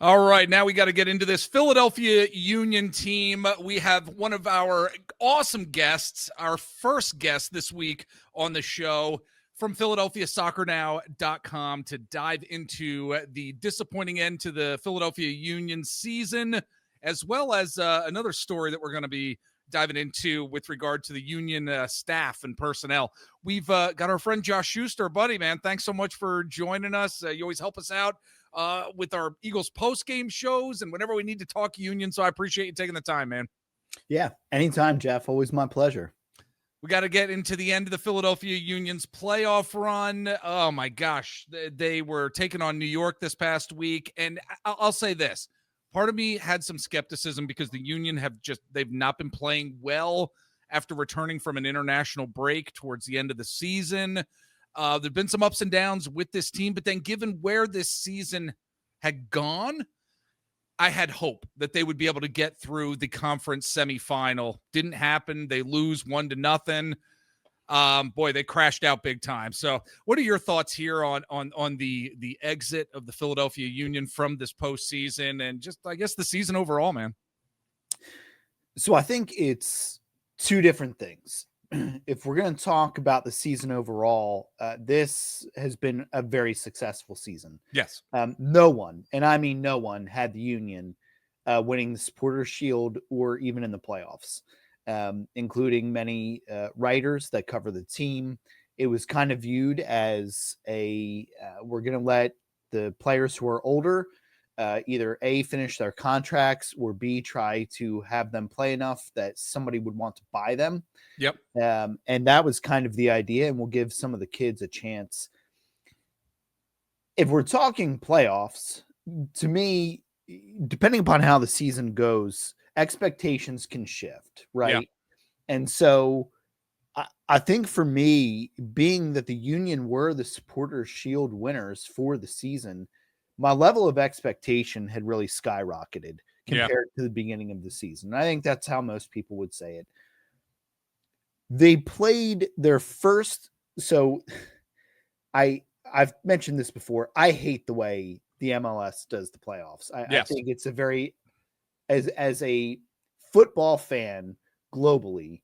All right, now we got to get into this Philadelphia Union team. We have one of our awesome guests, our first guest this week on the show from PhiladelphiaSoccerNow.com to dive into the disappointing end to the Philadelphia Union season, as well as another story that we're going to be diving into with regard to the Union staff and personnel. We've got our friend Josh Schuster, buddy, man. Thanks so much for joining us. You always help us out with our Eagles post-game shows and whenever we need to talk Union. So I appreciate you taking the time, man. Yeah, anytime, Jeff. Always my pleasure. We got to get into the end of the Philadelphia Union's playoff run. Oh, my gosh. They were taking on New York this past week. And I'll say this. Part of me had some skepticism because the Union they've not been playing well after returning from an international break towards the end of the season. There've been some ups and downs with this team, but then given where this season had gone, I had hope that they would be able to get through the conference semifinal. Didn't happen. They lose 1-0. Boy, they crashed out big time. So what are your thoughts here on the exit of the Philadelphia Union from this postseason and just, I guess, the season overall, man? So I think it's two different things. If we're going to talk about the season overall, this has been a very successful season. Yes. No one, and I mean no one, had the Union winning the Supporters' Shield or even in the playoffs, including many writers that cover the team. It was kind of viewed as we're going to let the players who are older either A, finish their contracts, or B, try to have them play enough that somebody would want to buy them. Yep. And that was kind of the idea, and we'll give some of the kids a chance. If we're talking playoffs, to me, depending upon how the season goes, expectations can shift, right? Yeah. And so I think for me, being that the Union were the Supporters' Shield winners for the season, my level of expectation had really skyrocketed compared to the beginning of the season. And I think that's how most people would say it. They played their first. So I've mentioned this before. I hate the way the MLS does the playoffs. I think it's a very, as a football fan globally,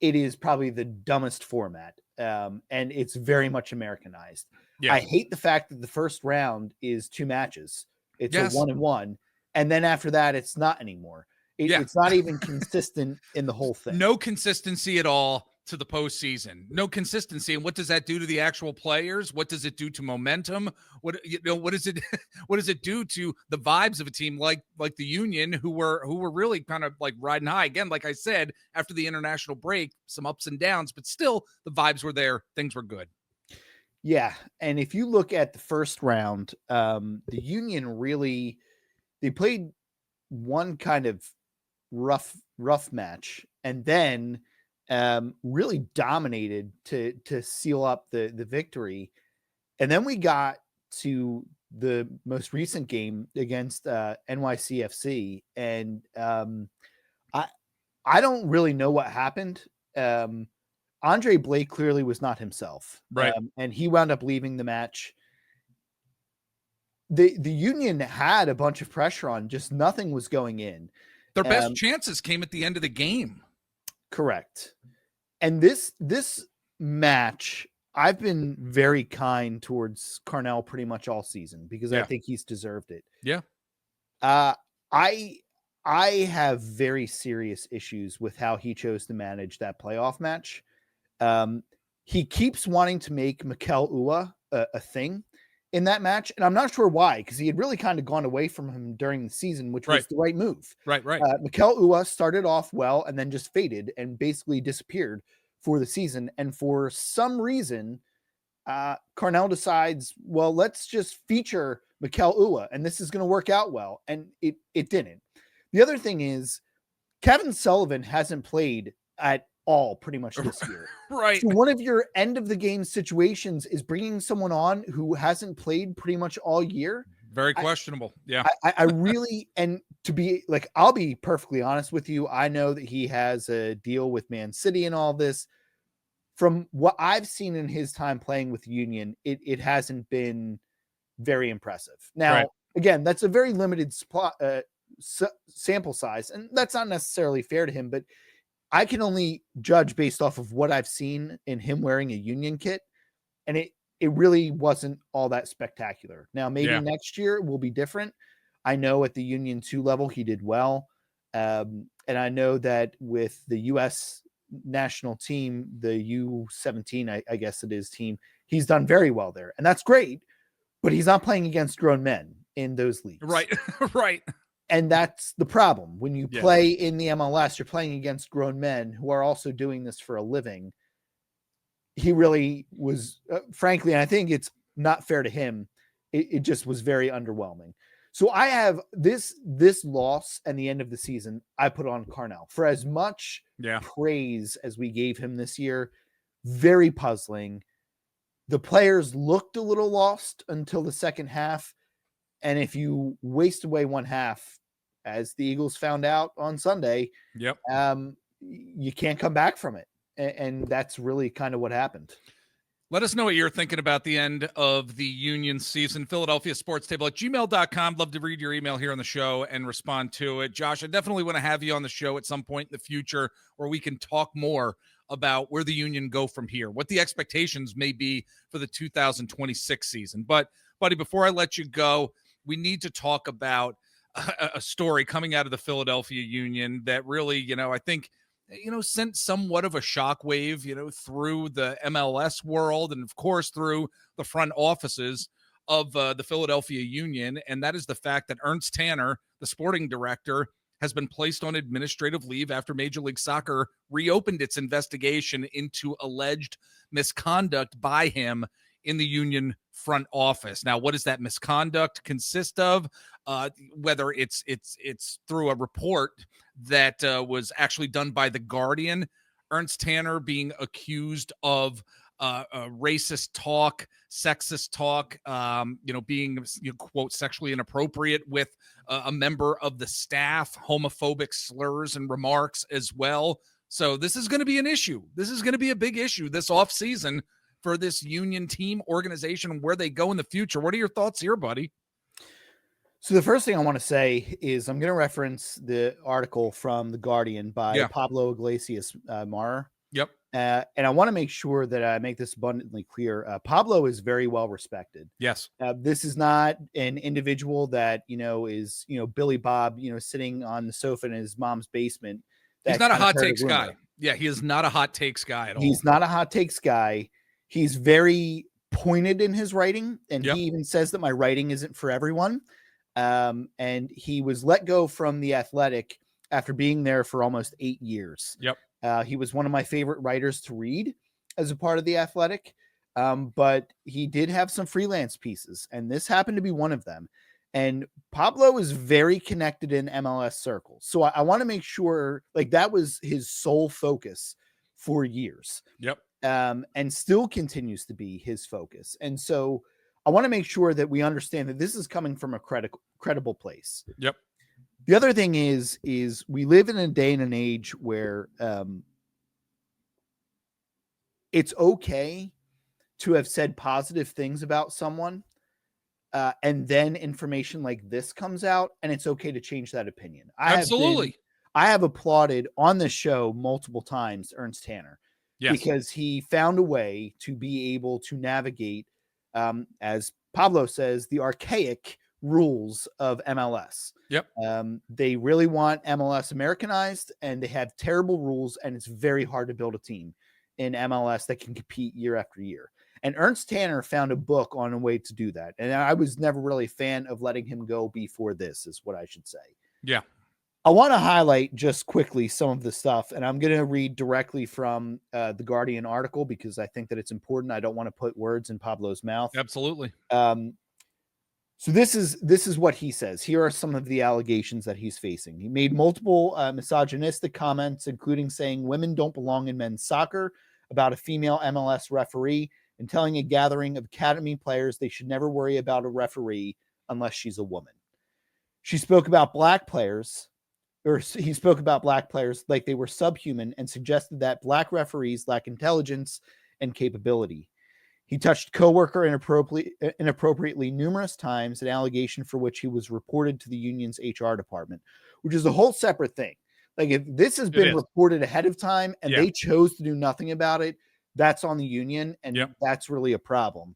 it is probably the dumbest format. And it's very much Americanized. Yeah. I hate the fact that the first round is 2 matches. It's a 1-1. And then after that, it's not anymore. It's not even consistent in the whole thing. No consistency at all to the postseason. No consistency. And what does that do to the actual players? What does it do to momentum? What does it do to the vibes of a team like the Union, who were really kind of like riding high? Again, like I said, after the international break, some ups and downs, but still the vibes were there. Things were good. Yeah. And if you look at the first round, the Union really, they played one kind of rough match and then really dominated to seal up the victory. And then we got to the most recent game against NYCFC. And I don't really know what happened. Andre Blake clearly was not himself. Right. And he wound up leaving the match. The Union had a bunch of pressure on, just nothing was going in. Their best chances came at the end of the game. Correct. And this match, I've been very kind towards Carnell pretty much all season because I think he's deserved it. Yeah. I have very serious issues with how he chose to manage that playoff match. He keeps wanting to make Mikel Ua a thing in that match, and I'm not sure why, because he had really kind of gone away from him during the season, which was the right move. Right. Mikel Ua started off well and then just faded and basically disappeared for the season. And for some reason, Carnell decides, well, let's just feature Mikel Ua, and this is going to work out well. And it didn't. The other thing is, Kevin Sullivan hasn't played at all pretty much this year. Right. So one of your end of the game situations is bringing someone on who hasn't played pretty much all year. Very questionable. I really, and to be like, I'll be perfectly honest with you. I know that he has a deal with Man City and all this. From what I've seen in his time playing with Union, it hasn't been very impressive. Now, again, that's a very limited sample size, and that's not necessarily fair to him, but I can only judge based off of what I've seen in him wearing a Union kit, and it really wasn't all that spectacular. Now, maybe next year will be different. I know at the Union 2 level, he did well. And I know that with the U.S. national team, the U17, I guess it is team, he's done very well there. And that's great, but he's not playing against grown men in those leagues. Right. Right. And that's the problem. When you Yeah. play in the MLS, you're playing against grown men who are also doing this for a living. He really was, frankly, and I think it's not fair to him. It just was very underwhelming. So I have this loss and the end of the season, I put on Carnell. For as much praise as we gave him this year, very puzzling. The players looked a little lost until the second half. And if you waste away one half, as the Eagles found out on Sunday, you can't come back from it. And that's really kind of what happened. Let us know what you're thinking about the end of the Union season. Philadelphia Sports Table at gmail.com. Love to read your email here on the show and respond to it. Josh, I definitely want to have you on the show at some point in the future where we can talk more about where the Union go from here, what the expectations may be for the 2026 season. But, buddy, before I let you go, we need to talk about a story coming out of the Philadelphia Union that really, I think, sent somewhat of a shockwave, through the MLS world and, of course, through the front offices of the Philadelphia Union. And that is the fact that Ernst Tanner, the sporting director, has been placed on administrative leave after Major League Soccer reopened its investigation into alleged misconduct by him in the Union front office. Now, what does that misconduct consist of? Whether it's through a report that was actually done by The Guardian, Ernst Tanner being accused of racist talk, sexist talk, being, quote, sexually inappropriate with a member of the staff, homophobic slurs and remarks as well. So this is going to be an issue. This is going to be a big issue this offseason for this Union team, organization, where they go in the future. What are your thoughts here, buddy? So the first thing I want to say is I'm going to reference the article from The Guardian by Pablo Iglesias Maher. Yep. And I want to make sure that I make this abundantly clear. Pablo is very well respected. Yes. This is not an individual that, is, Billy Bob, sitting on the sofa in his mom's basement. He's not a hot takes guy. Yeah, he is not a hot takes guy at all. He's not a hot takes guy. He's very pointed in his writing. And he even says that my writing isn't for everyone. And he was let go from The Athletic after being there for almost 8 years. Yep. He was one of my favorite writers to read as a part of The Athletic. But he did have some freelance pieces, and this happened to be one of them. And Pablo is very connected in MLS circles. So I want to make sure, that was his sole focus for years. Yep. And still continues to be his focus. And so I want to make sure that we understand that this is coming from a credible place. Yep. The other thing is we live in a day and an age where it's okay to have said positive things about someone, and then information like this comes out, and it's okay to change that opinion. Absolutely. I have applauded on this show multiple times Ernst Tanner. Yes. Because he found a way to be able to navigate, as Pablo says, the archaic rules of MLS. Yep. They really want MLS Americanized, and they have terrible rules, and it's very hard to build a team in MLS that can compete year after year. And Ernst Tanner found a book on a way to do that. And I was never really a fan of letting him go before this, is what I should say. Yeah. I want to highlight just quickly some of the stuff, and I'm going to read directly from the Guardian article because I think that it's important. I don't want to put words in Pablo's mouth. Absolutely. So this is what he says. Here are some of the allegations that he's facing. He made multiple misogynistic comments, including saying women don't belong in men's soccer, about a female MLS referee, and telling a gathering of academy players they should never worry about a referee unless she's a woman. He spoke about black players like they were subhuman and suggested that black referees lack intelligence and capability. He touched coworker inappropriately numerous times, an allegation for which he was reported to the union's HR department, which is a whole separate thing. If this has been reported ahead of time and they chose to do nothing about it, that's on the union, and that's really a problem.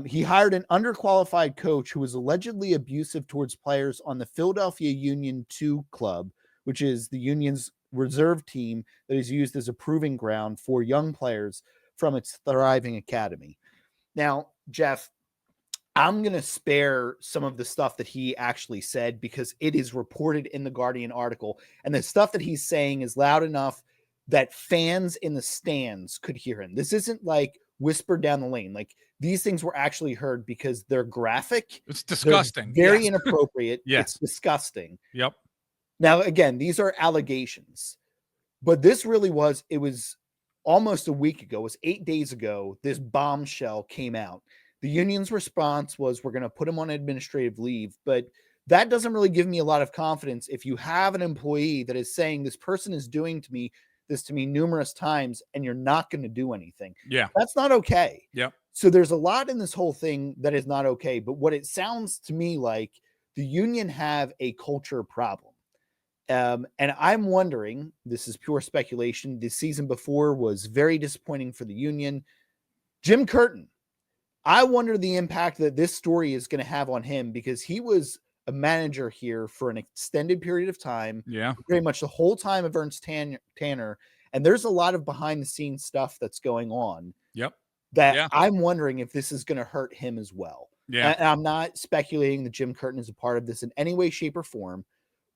He hired an underqualified coach who was allegedly abusive towards players on the Philadelphia Union 2 club, which is the Union's reserve team that is used as a proving ground for young players from its thriving academy. Now, Jeff, I'm going to spare some of the stuff that he actually said because it is reported in the Guardian article. And the stuff that he's saying is loud enough that fans in the stands could hear him. This isn't like whispered down the lane. Like, these things were actually heard because they're graphic. It's disgusting. They're very inappropriate. Yes. It's disgusting. Yep. Now, again, these are allegations, but this really was, it was almost a week ago. It was 8 days ago. This bombshell came out. The Union's response was, we're going to put him on administrative leave, but that doesn't really give me a lot of confidence. If you have an employee that is saying this person is doing this to me numerous times and you're not going to do anything. Yeah. That's not okay. Yep. So there's a lot in this whole thing that is not okay. But what it sounds to me like, the Union have a culture problem. And I'm wondering, this is pure speculation, the season before was very disappointing for the Union. Jim Curtin, I wonder the impact that this story is going to have on him, because he was a manager here for an extended period of time. Yeah. Pretty much the whole time of Ernst Tanner. And there's a lot of behind the scenes stuff that's going on. Yep. That I'm wondering if this is going to hurt him as well. Yeah. And I'm not speculating that Jim Curtin is a part of this in any way, shape, or form,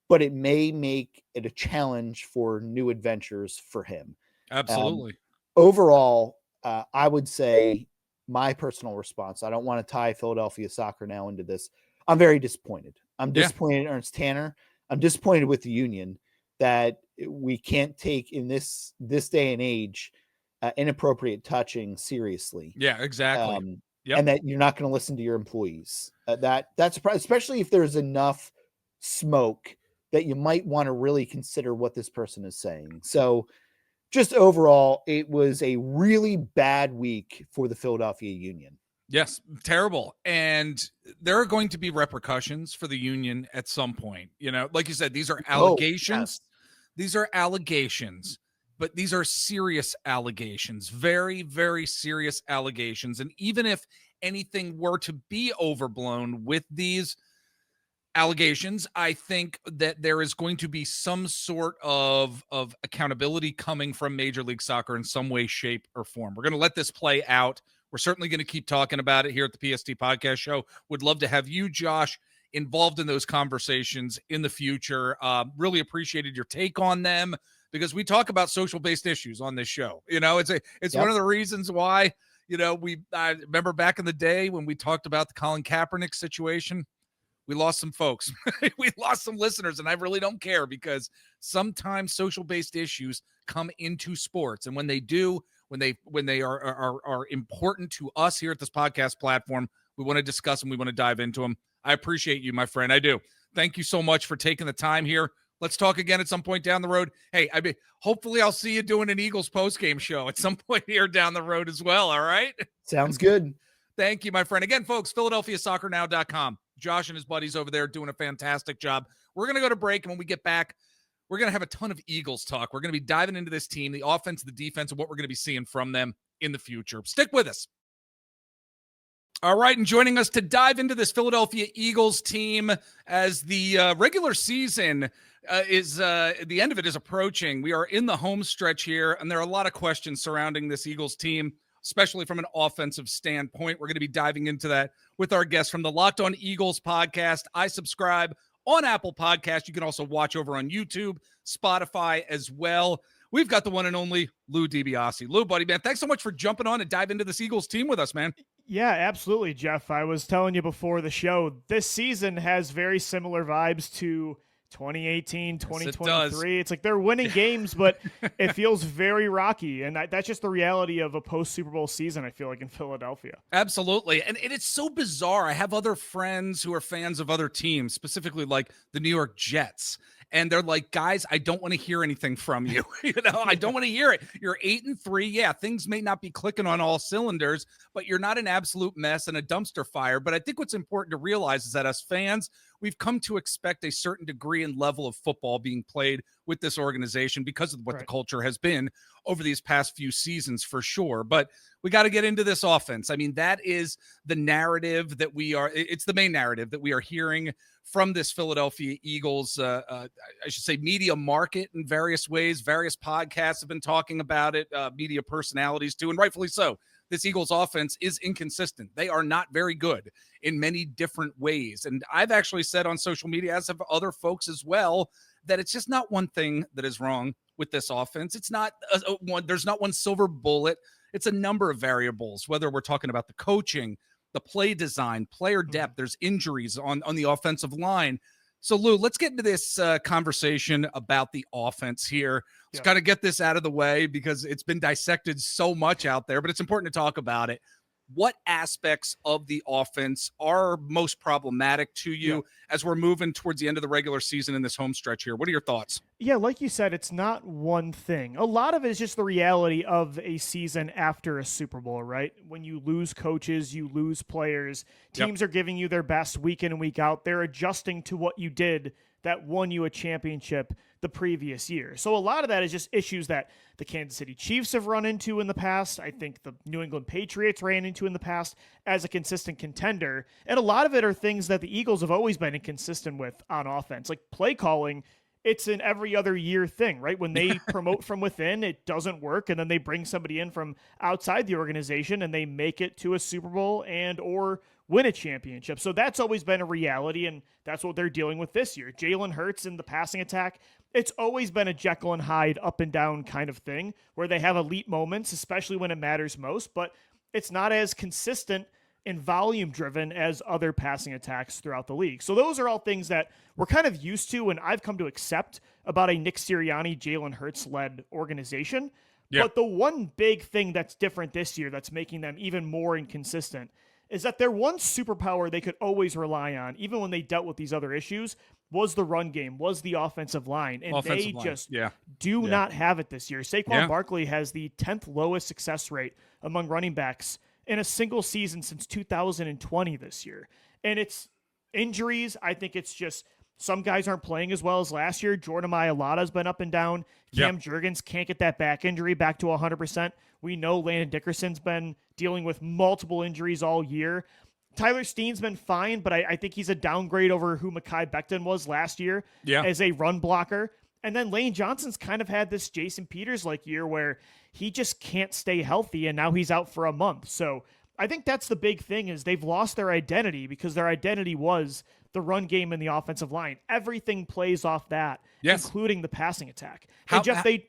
but it may make it a challenge for new adventures for him. Absolutely. Overall, I would say my personal response, I don't want to tie Philadelphia soccer now into this. I'm very disappointed. I'm disappointed in Ernst Tanner. I'm disappointed with the Union that we can't take in this day and age inappropriate touching seriously. Yeah, exactly. And that you're not going to listen to your employees. That's especially if there's enough smoke that you might want to really consider what this person is saying. So just overall, it was a really bad week for the Philadelphia Union. Yes, terrible. And there are going to be repercussions for the Union at some point. You know, like you said, these are allegations. Yes. These are allegations, but these are serious allegations, very, very serious allegations. And even if anything were to be overblown with these allegations, I think that there is going to be some sort of accountability coming from Major League Soccer in some way, shape, or form. We're going to let this play out. We're certainly going to keep talking about it here at the PST Podcast Show. Would love to have you, Josh, involved in those conversations in the future. Really appreciated your take on them, because we talk about social-based issues on this show. You know, it's one of the reasons why, you know, I remember back in the day when we talked about the Colin Kaepernick situation, we lost some folks. We lost some listeners, and I really don't care, because sometimes social-based issues come into sports. And when they do, when they are important to us here at this podcast platform, we want to discuss them. We want to dive into them. I appreciate you, my friend. I do. Thank you so much for taking the time here. Let's talk again at some point down the road. Hey, hopefully I'll see you doing an Eagles postgame show at some point here down the road as well. All right. Sounds good. Thank you, my friend. Again, folks, PhiladelphiaSoccerNow.com. Josh and his buddies over there doing a fantastic job. We're going to go to break, and when we get back, we're going to have a ton of Eagles talk. We're going to be diving into this team, the offense, the defense, and what we're going to be seeing from them in the future. Stick with us. All right, and joining us to dive into this Philadelphia Eagles team as the regular season is the end of it is approaching. We are in the home stretch here, and there are a lot of questions surrounding this Eagles team, especially from an offensive standpoint. We're going to be diving into that with our guests from the Locked On Eagles podcast. I subscribe on Apple Podcasts. You can also watch over on YouTube, Spotify as well. We've got the one and only Lou DiBiase. Lou, buddy, man, thanks so much for jumping on and dive into this Eagles team with us, man. Yeah, absolutely, Jeff. I was telling you before the show, this season has very similar vibes to 2018, 2023. It's like they're winning games, but it feels very rocky. And that's just the reality of a post-Super Bowl season, I feel like, in Philadelphia. Absolutely. And it's so bizarre. I have other friends who are fans of other teams, specifically like the New York Jets. And they're like, guys, I don't want to hear anything from you. I don't want to hear it. You're 8-3. Yeah, things may not be clicking on all cylinders, but you're not an absolute mess and a dumpster fire. But I think what's important to realize is that as fans, we've come to expect a certain degree and level of football being played with this organization because of what the culture has been over these past few seasons, for sure. But we got to get into this offense. I mean, that is the narrative that it's the main narrative that we are hearing from this Philadelphia Eagles, I should say media market in various ways. Various podcasts have been talking about it, media personalities too, and rightfully so. This Eagles offense is inconsistent. They are not very good in many different ways. And I've actually said on social media, as have other folks as well, that it's just not one thing that is wrong with this offense. It's not there's not one silver bullet. It's a number of variables, whether we're talking about the coaching, the play design, player depth, there's injuries on the offensive line. So, Lou, let's get into this conversation about the offense here. Let's kind of get this out of the way because it's been dissected so much out there, but it's important to talk about it. What aspects of the offense are most problematic to you as we're moving towards the end of the regular season in this home stretch here? What are your thoughts? Yeah, like you said, it's not one thing. A lot of it is just the reality of a season after a Super Bowl, right? When you lose coaches, you lose players. Teams are giving you their best week in and week out. They're adjusting to what you did that won you a championship the previous year. So a lot of that is just issues that the Kansas City Chiefs have run into in the past. I think the New England Patriots ran into in the past as a consistent contender. And a lot of it are things that the Eagles have always been inconsistent with on offense, like play calling. It's an every other year thing, right? When they promote from within, it doesn't work. And then they bring somebody in from outside the organization and they make it to a Super Bowl and or win a championship. So that's always been a reality, and that's what they're dealing with this year. Jalen Hurts in the passing attack, it's always been a Jekyll and Hyde up and down kind of thing where they have elite moments, especially when it matters most, but it's not as consistent and volume driven as other passing attacks throughout the league. So those are all things that we're kind of used to and I've come to accept about a Nick Sirianni, Jalen Hurts led organization. But the one big thing that's different this year that's making them even more inconsistent is that their one superpower they could always rely on, even when they dealt with these other issues, was the run game, was the offensive line. And they just do not have it this year. Saquon Barkley has the 10th lowest success rate among running backs in a single season since 2020 this year. And it's injuries. I think it's just some guys aren't playing as well as last year. Jordan Mailata has been up and down. Cam Jurgens can't get that back injury back to 100%. We know Landon Dickerson's been dealing with multiple injuries all year. Tyler Steen's been fine, but I think he's a downgrade over who Mekhi Becton was last year as a run blocker. And then Lane Johnson's kind of had this Jason Peters-like year where he just can't stay healthy, and now he's out for a month. So I think that's the big thing is they've lost their identity because their identity was the run game and the offensive line. Everything plays off that, including the passing attack. And Jeff, I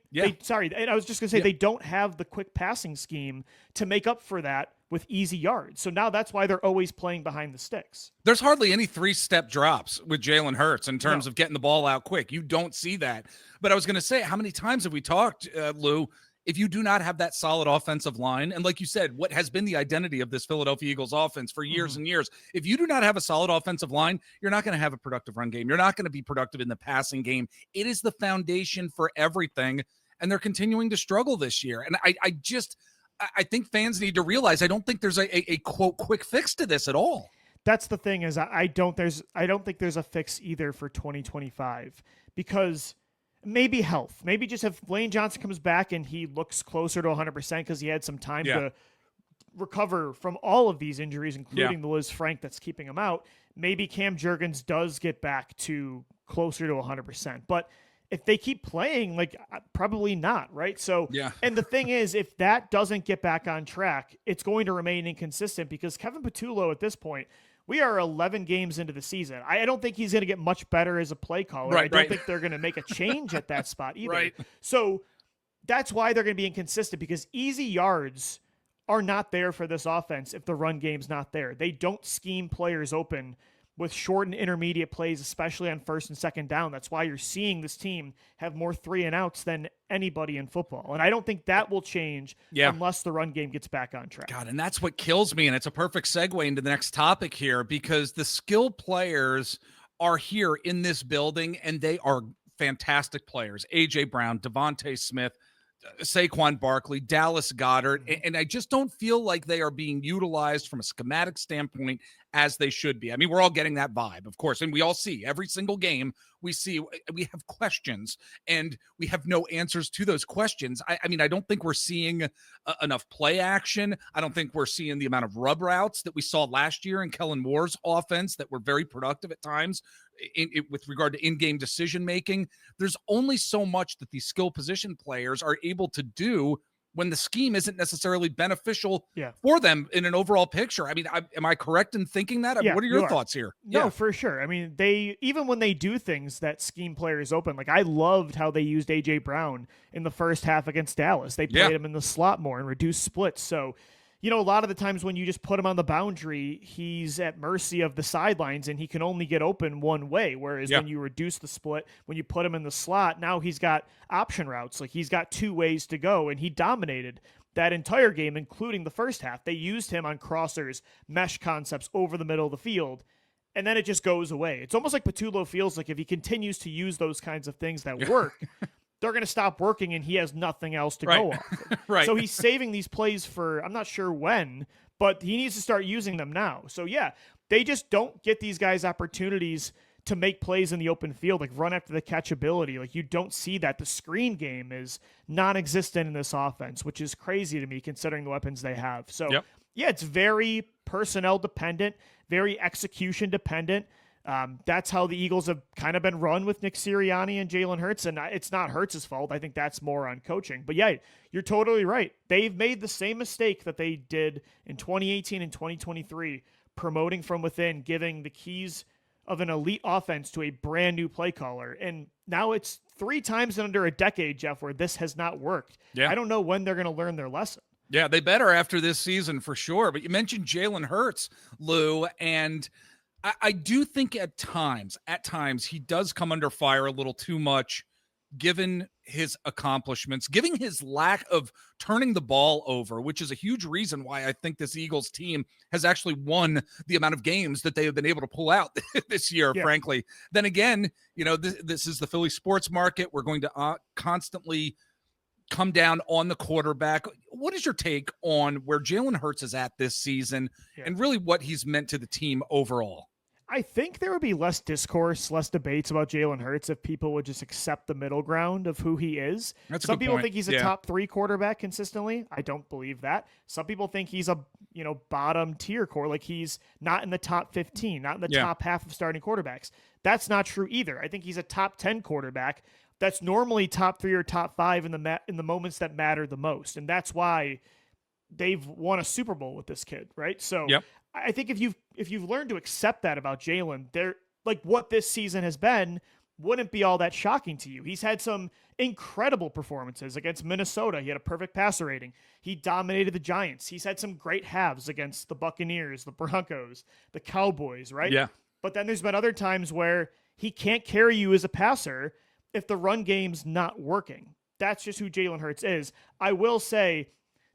was just going to say they don't have the quick passing scheme to make up for that with easy yards. So now that's why they're always playing behind the sticks. There's hardly any 3-step drops with Jalen Hurts in terms of getting the ball out quick. You don't see that. But I was going to say, how many times have we talked, Lou, if you do not have that solid offensive line, and like you said, what has been the identity of this Philadelphia Eagles offense for years and years, if you do not have a solid offensive line, you're not going to have a productive run game. You're not going to be productive in the passing game. It is the foundation for everything, and they're continuing to struggle this year. And I think fans need to realize I don't think there's a quote quick fix to this at all. That's the thing is I don't think there's a fix either for 2025 because maybe health. Maybe just if Lane Johnson comes back and he looks closer to 100% because he had some time to recover from all of these injuries, including the Liz Frank that's keeping him out, maybe Cam Jurgens does get back to closer to 100%. But if they keep playing, like probably not, right? So, and the thing is, if that doesn't get back on track, it's going to remain inconsistent because Kevin Patullo at this point, we are 11 games into the season. I don't think he's going to get much better as a play caller. I don't think they're going to make a change at that spot either. So that's why they're going to be inconsistent because easy yards are not there for this offense if the run game's not there. They don't scheme players open with short and intermediate plays, especially on first and second down. That's why you're seeing this team have more 3-and-outs than anybody in football. And I don't think that will change unless the run game gets back on track. God, and that's what kills me. And it's a perfect segue into the next topic here because the skill players are here in this building and they are fantastic players. A.J. Brown, Devontae Smith, Saquon Barkley, Dallas Goedert, and I just don't feel like they are being utilized from a schematic standpoint as they should be. I mean, we're all getting that vibe, of course, and we all see every single game. We have questions, and we have no answers to those questions. I mean, I don't think we're seeing enough play action. I don't think we're seeing the amount of rub routes that we saw last year in Kellen Moore's offense that were very productive at times with regard to in-game decision making. There's only so much that these skill position players are able to do when the scheme isn't necessarily beneficial for them in an overall picture. I mean, am I correct in thinking that? I mean, what are your thoughts here? No, for sure. I mean, even when they do things that scheme players open, like I loved how they used A.J. Brown in the first half against Dallas. They played him in the slot more and reduced splits. So, a lot of the times when you just put him on the boundary, he's at mercy of the sidelines and he can only get open one way. Whereas when you reduce the split, when you put him in the slot, now he's got option routes. Like he's got two ways to go, and he dominated that entire game, including the first half. They used him on crossers, mesh concepts over the middle of the field, and then it just goes away. It's almost like Patullo feels like if he continues to use those kinds of things that work, they're going to stop working and he has nothing else to go off of. So he's saving these plays for, I'm not sure when, but he needs to start using them now. So they just don't get these guys opportunities to make plays in the open field, like run after the catch ability. Like you don't see that. The screen game is non-existent in this offense, which is crazy to me considering the weapons they have. So it's very personnel dependent, very execution dependent. That's how the Eagles have kind of been run with Nick Sirianni and Jalen Hurts, and it's not Hurts' fault. I think that's more on coaching. But you're totally right. They've made the same mistake that they did in 2018 and 2023, promoting from within, giving the keys of an elite offense to a brand new play caller. And now it's 3 times in under a decade, Jeff, where this has not worked. I don't know when they're going to learn their lesson. Yeah, they better after this season for sure. But you mentioned Jalen Hurts, Lou, and I do think at times he does come under fire a little too much, given his accomplishments, given his lack of turning the ball over, which is a huge reason why I think this Eagles team has actually won the amount of games that they have been able to pull out this year, frankly. Then again, this is the Philly sports market. We're going to constantly come down on the quarterback. What is your take on where Jalen Hurts is at this season and really what he's meant to the team overall? I think there would be less discourse, less debates about Jalen Hurts if people would just accept the middle ground of who he is. Some people think he's a top 3 quarterback consistently. I don't believe that. Some people think he's a bottom tier core, like he's not in the top 15, not in the top half of starting quarterbacks. That's not true either. I think he's a top 10 quarterback. That's normally top 3 or top 5 in the moments that matter the most, and that's why they've won a Super Bowl with this kid, right? So I think if you've learned to accept that about Jalen, there, like what this season has been, wouldn't be all that shocking to you. He's had some incredible performances against Minnesota. He had a perfect passer rating. He dominated the Giants. He's had some great halves against the Buccaneers, the Broncos, the Cowboys, right? Yeah. But then there's been other times where he can't carry you as a passer if the run game's not working. That's just who Jalen Hurts is. I will say,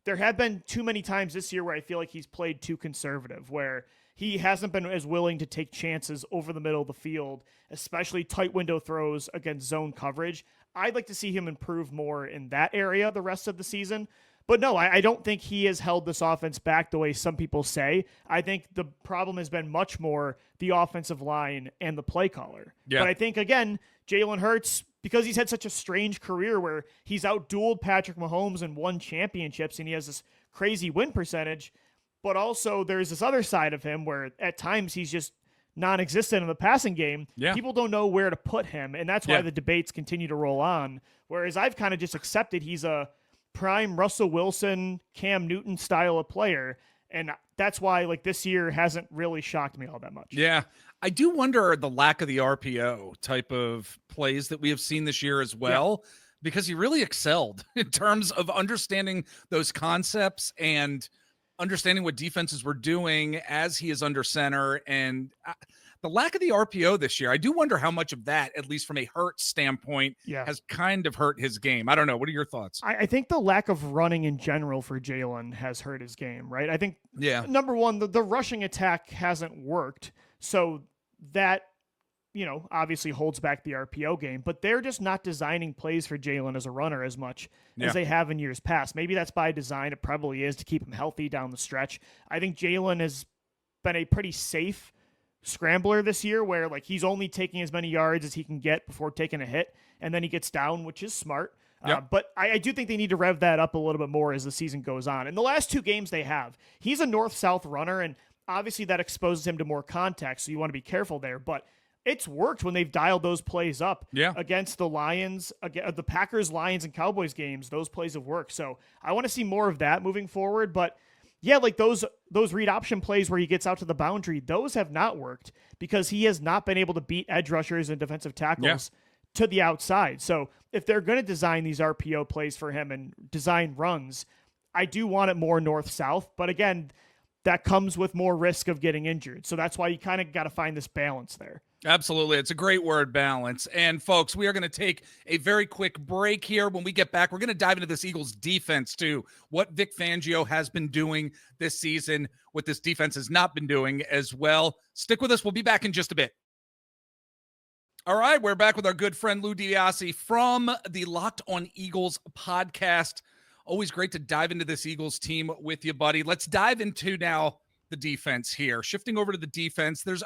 there have been too many times this year where I feel like he's played too conservative, where he hasn't been as willing to take chances over the middle of the field, especially tight window throws against zone coverage. I'd like to see him improve more in that area the rest of the season. But no, I don't think he has held this offense back the way some people say. I think the problem has been much more the offensive line and the play caller. But I think, again, Jalen Hurts, because he's had such a strange career where he's outdueled Patrick Mahomes and won championships and he has this crazy win percentage, but also there's this other side of him where at times he's just non-existent in the passing game. People don't know where to put him, and that's why the debates continue to roll on, whereas I've kind of just accepted he's a prime Russell Wilson, Cam Newton style of player, and that's why like this year hasn't really shocked me all that much. I do wonder the lack of the RPO type of plays that we have seen this year as well, because he really excelled in terms of understanding those concepts and understanding what defenses were doing as he is under center. And the lack of the RPO this year, I do wonder how much of that, at least from a Hurts standpoint, has kind of hurt his game. I don't know. What are your thoughts? I think the lack of running in general for Jalen has hurt his game, right? I think, number one, the rushing attack hasn't worked. So that, obviously holds back the RPO game, but they're just not designing plays for Jalen as a runner as much as they have in years past. Maybe that's by design. It probably is to keep him healthy down the stretch. I think Jalen has been a pretty safe scrambler this year, where like he's only taking as many yards as he can get before taking a hit, and then he gets down, which is smart. Yep. But I do think they need to rev that up a little bit more as the season goes on. In the last 2 games they have, he's a north-south runner, and obviously that exposes him to more contact, so you want to be careful there. But it's worked when they've dialed those plays up. Against the Lions, the Packers, Lions, and Cowboys games, those plays have worked. So I want to see more of that moving forward. But yeah, like those read option plays where he gets out to the boundary, those have not worked because he has not been able to beat edge rushers and defensive tackles to the outside. So if they're going to design these RPO plays for him and design runs, I do want it more north-south. But again, that comes with more risk of getting injured. So that's why you kind of got to find this balance there. Absolutely. It's a great word, balance. And folks, we are going to take a very quick break here. When we get back, we're going to dive into this Eagles defense too. What Vic Fangio has been doing this season, what this defense has not been doing as well. Stick with us. We'll be back in just a bit. All right, we're back with our good friend Lou DiBiase from the Locked on Eagles podcast. Always great to dive into this Eagles team with you, buddy. Let's dive into now the defense here. Shifting over to the defense, there's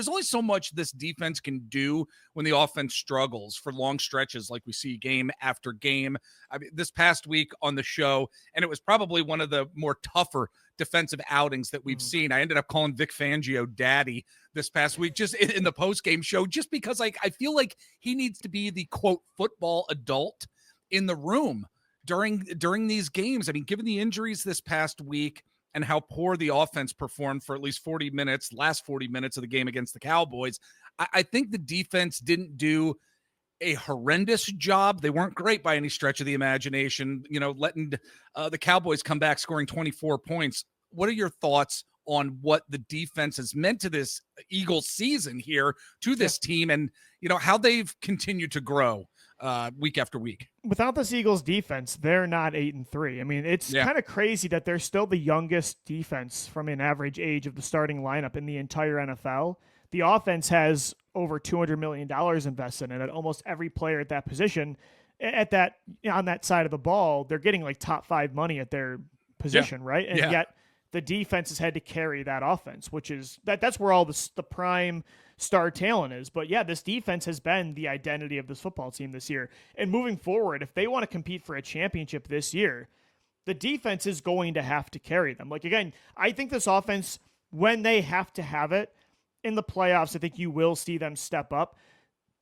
only so much this defense can do when the offense struggles for long stretches like we see game after game. I mean, this past week on the show, and it was probably one of the more tougher defensive outings that we've seen. I ended up calling Vic Fangio daddy this past week just in the post-game show, just because I feel like he needs to be the quote football adult in the room during these games. I mean, given the injuries this past week and how poor the offense performed for at least last 40 minutes of the game against the Cowboys, I think the defense didn't do a horrendous job. They weren't great by any stretch of the imagination, letting the Cowboys come back scoring 24 points. What are your thoughts on what the defense has meant to this Eagles season here, to this team, and how they've continued to grow week after week? Without this Eagles defense, they're not 8-3. I mean, it's kind of crazy that they're still the youngest defense from an average age of the starting lineup in the entire NFL. The offense has over $200 million invested in it. Almost every player at that position, on that side of the ball, they're getting like top 5 money at their position, right? And yet the defense has had to carry that offense, which is that's where all the prime star talent is. But yeah, this defense has been the identity of this football team this year. And moving forward, if they want to compete for a championship this year, the defense is going to have to carry them. Like, again, I think this offense, when they have to have it in the playoffs, I think you will see them step up.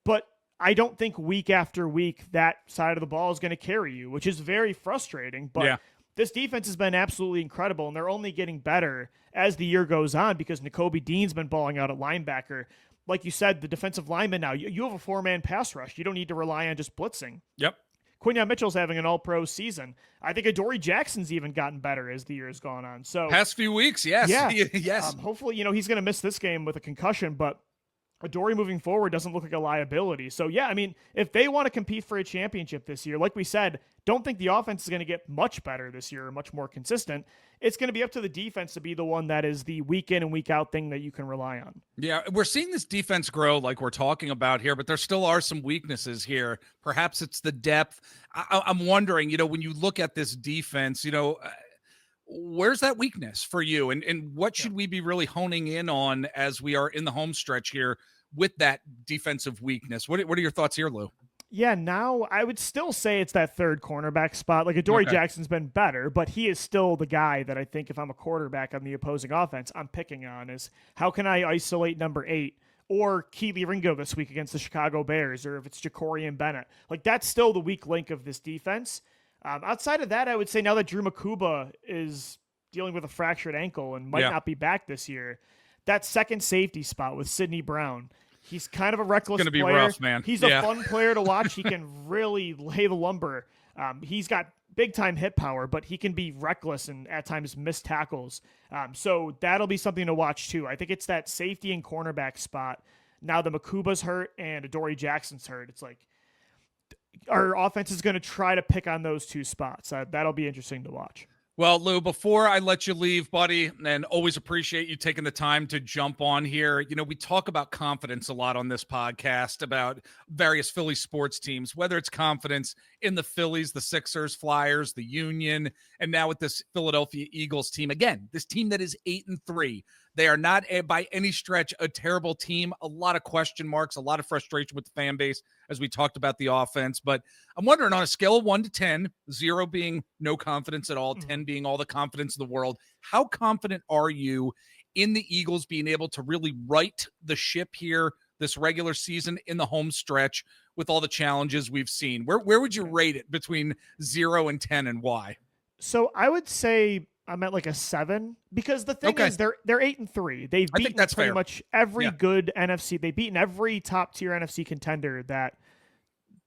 But I don't think week after week that side of the ball is going to carry you, which is very frustrating. But this defense has been absolutely incredible, and they're only getting better as the year goes on because Nakobe Dean's been balling out at linebacker. Like you said, the defensive lineman now, you have a 4-man pass rush. You don't need to rely on just blitzing. Yep. Quinyon Mitchell's having an all-pro season. I think Adoree Jackson's even gotten better as the year has gone on. So past few weeks, yes. Yeah. Yes. Hopefully, he's going to miss this game with a concussion, but Adoree moving forward doesn't look like a liability. So, yeah, I mean, if they want to compete for a championship this year, like we said, don't think the offense is going to get much better this year, much more consistent. It's going to be up to the defense to be the one that is the week in and week out thing that you can rely on. Yeah, we're seeing this defense grow like we're talking about here, but there still are some weaknesses here. Perhaps it's the depth. I'm wondering, when you look at this defense, where's that weakness for you? And what should we be really honing in on as we are in the home stretch here with that defensive weakness? What are your thoughts here, Lou? Yeah, now I would still say it's that third cornerback spot. Like Adoree Jackson's been better, but he is still the guy that I think if I'm a quarterback on the opposing offense, I'm picking on is how can I isolate number 8 or Keely Ringo this week against the Chicago Bears, or if it's Jacorian Bennett. Like that's still the weak link of this defense. Outside of that, I would say now that Drew Makuba is dealing with a fractured ankle and might not be back this year, that second safety spot with Sidney Brown, he's kind of a reckless player. It's going to be rough, man. He's a fun player to watch. He can really lay the lumber. He's got big-time hit power, but he can be reckless and at times miss tackles. So that'll be something to watch, too. I think it's that safety and cornerback spot. Now the Makuba's hurt and Adoree Jackson's hurt. It's like our offense is going to try to pick on those two spots. That'll be interesting to watch. Well, Lou, before I let you leave, buddy, and always appreciate you taking the time to jump on here. We talk about confidence a lot on this podcast about various Philly sports teams, whether it's confidence in the Phillies, the Sixers, Flyers, the Union, and now with this Philadelphia Eagles team. Again, this team that is 8-3. They are not by any stretch a terrible team. A lot of question marks, a lot of frustration with the fan base as we talked about the offense. But I'm wondering, on a scale of 1 to 10, 0 being no confidence at all, 10 being all the confidence in the world, how confident are you in the Eagles being able to really right the ship here this regular season in the home stretch with all the challenges we've seen? Where would you rate it between 0 and 10, and why? So I would say I'm at like a 7, because the thing is they're 8-3. They've beaten pretty much every good NFC. They've beaten every top tier NFC contender that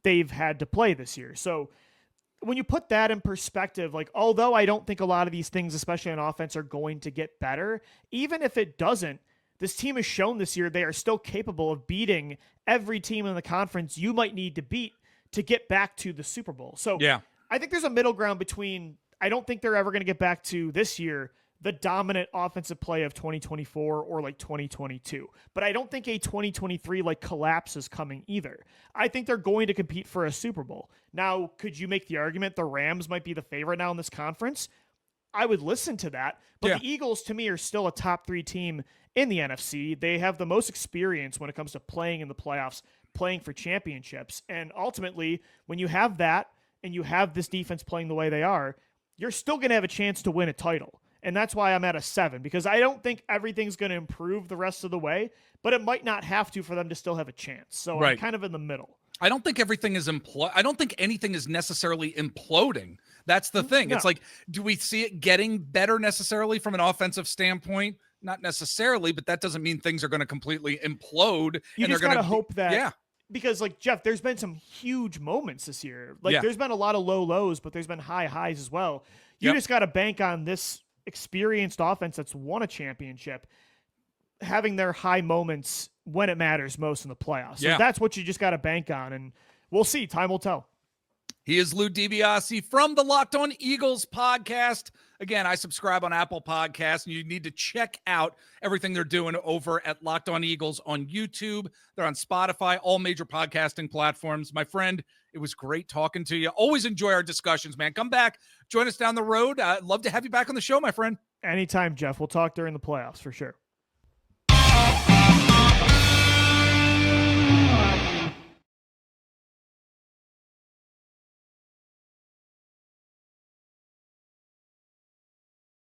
they've had to play this year. So when you put that in perspective, like, although I don't think a lot of these things, especially on offense, are going to get better, even if it doesn't, this team has shown this year they are still capable of beating every team in the conference you might need to beat to get back to the Super Bowl. So I think there's a middle ground between, I don't think they're ever going to get back to this year the dominant offensive play of 2024 or like 2022. But I don't think a 2023 like collapse is coming either. I think they're going to compete for a Super Bowl. Now, could you make the argument the Rams might be the favorite now in this conference? I would listen to that. But the Eagles, to me, are still a top 3 team in the NFC. They have the most experience when it comes to playing in the playoffs, playing for championships. And ultimately, when you have that and you have this defense playing the way they are, you're still going to have a chance to win a title. And that's why I'm at a 7, because I don't think everything's going to improve the rest of the way, but it might not have to for them to still have a chance. So I'm kind of in the middle. I don't think everything is I don't think anything is necessarily imploding. That's the thing. No. It's like, do we see it getting better necessarily from an offensive standpoint? Not necessarily, but that doesn't mean things are going to completely implode. You just got to hope that. Because, like, Jeff, there's been some huge moments this year. Like, there's been a lot of low lows, but there's been high highs as well. You just got to bank on this experienced offense that's won a championship having their high moments when it matters most in the playoffs. So that's what you just got to bank on, and we'll see. Time will tell. He is Lou DiBiase from the Locked On Eagles podcast. Again, I subscribe on Apple Podcasts, and you need to check out everything they're doing over at Locked On Eagles on YouTube. They're on Spotify, all major podcasting platforms. My friend, it was great talking to you. Always enjoy our discussions, man. Come back. Join us down the road. I'd love to have you back on the show, my friend. Anytime, Jeff. We'll talk during the playoffs for sure.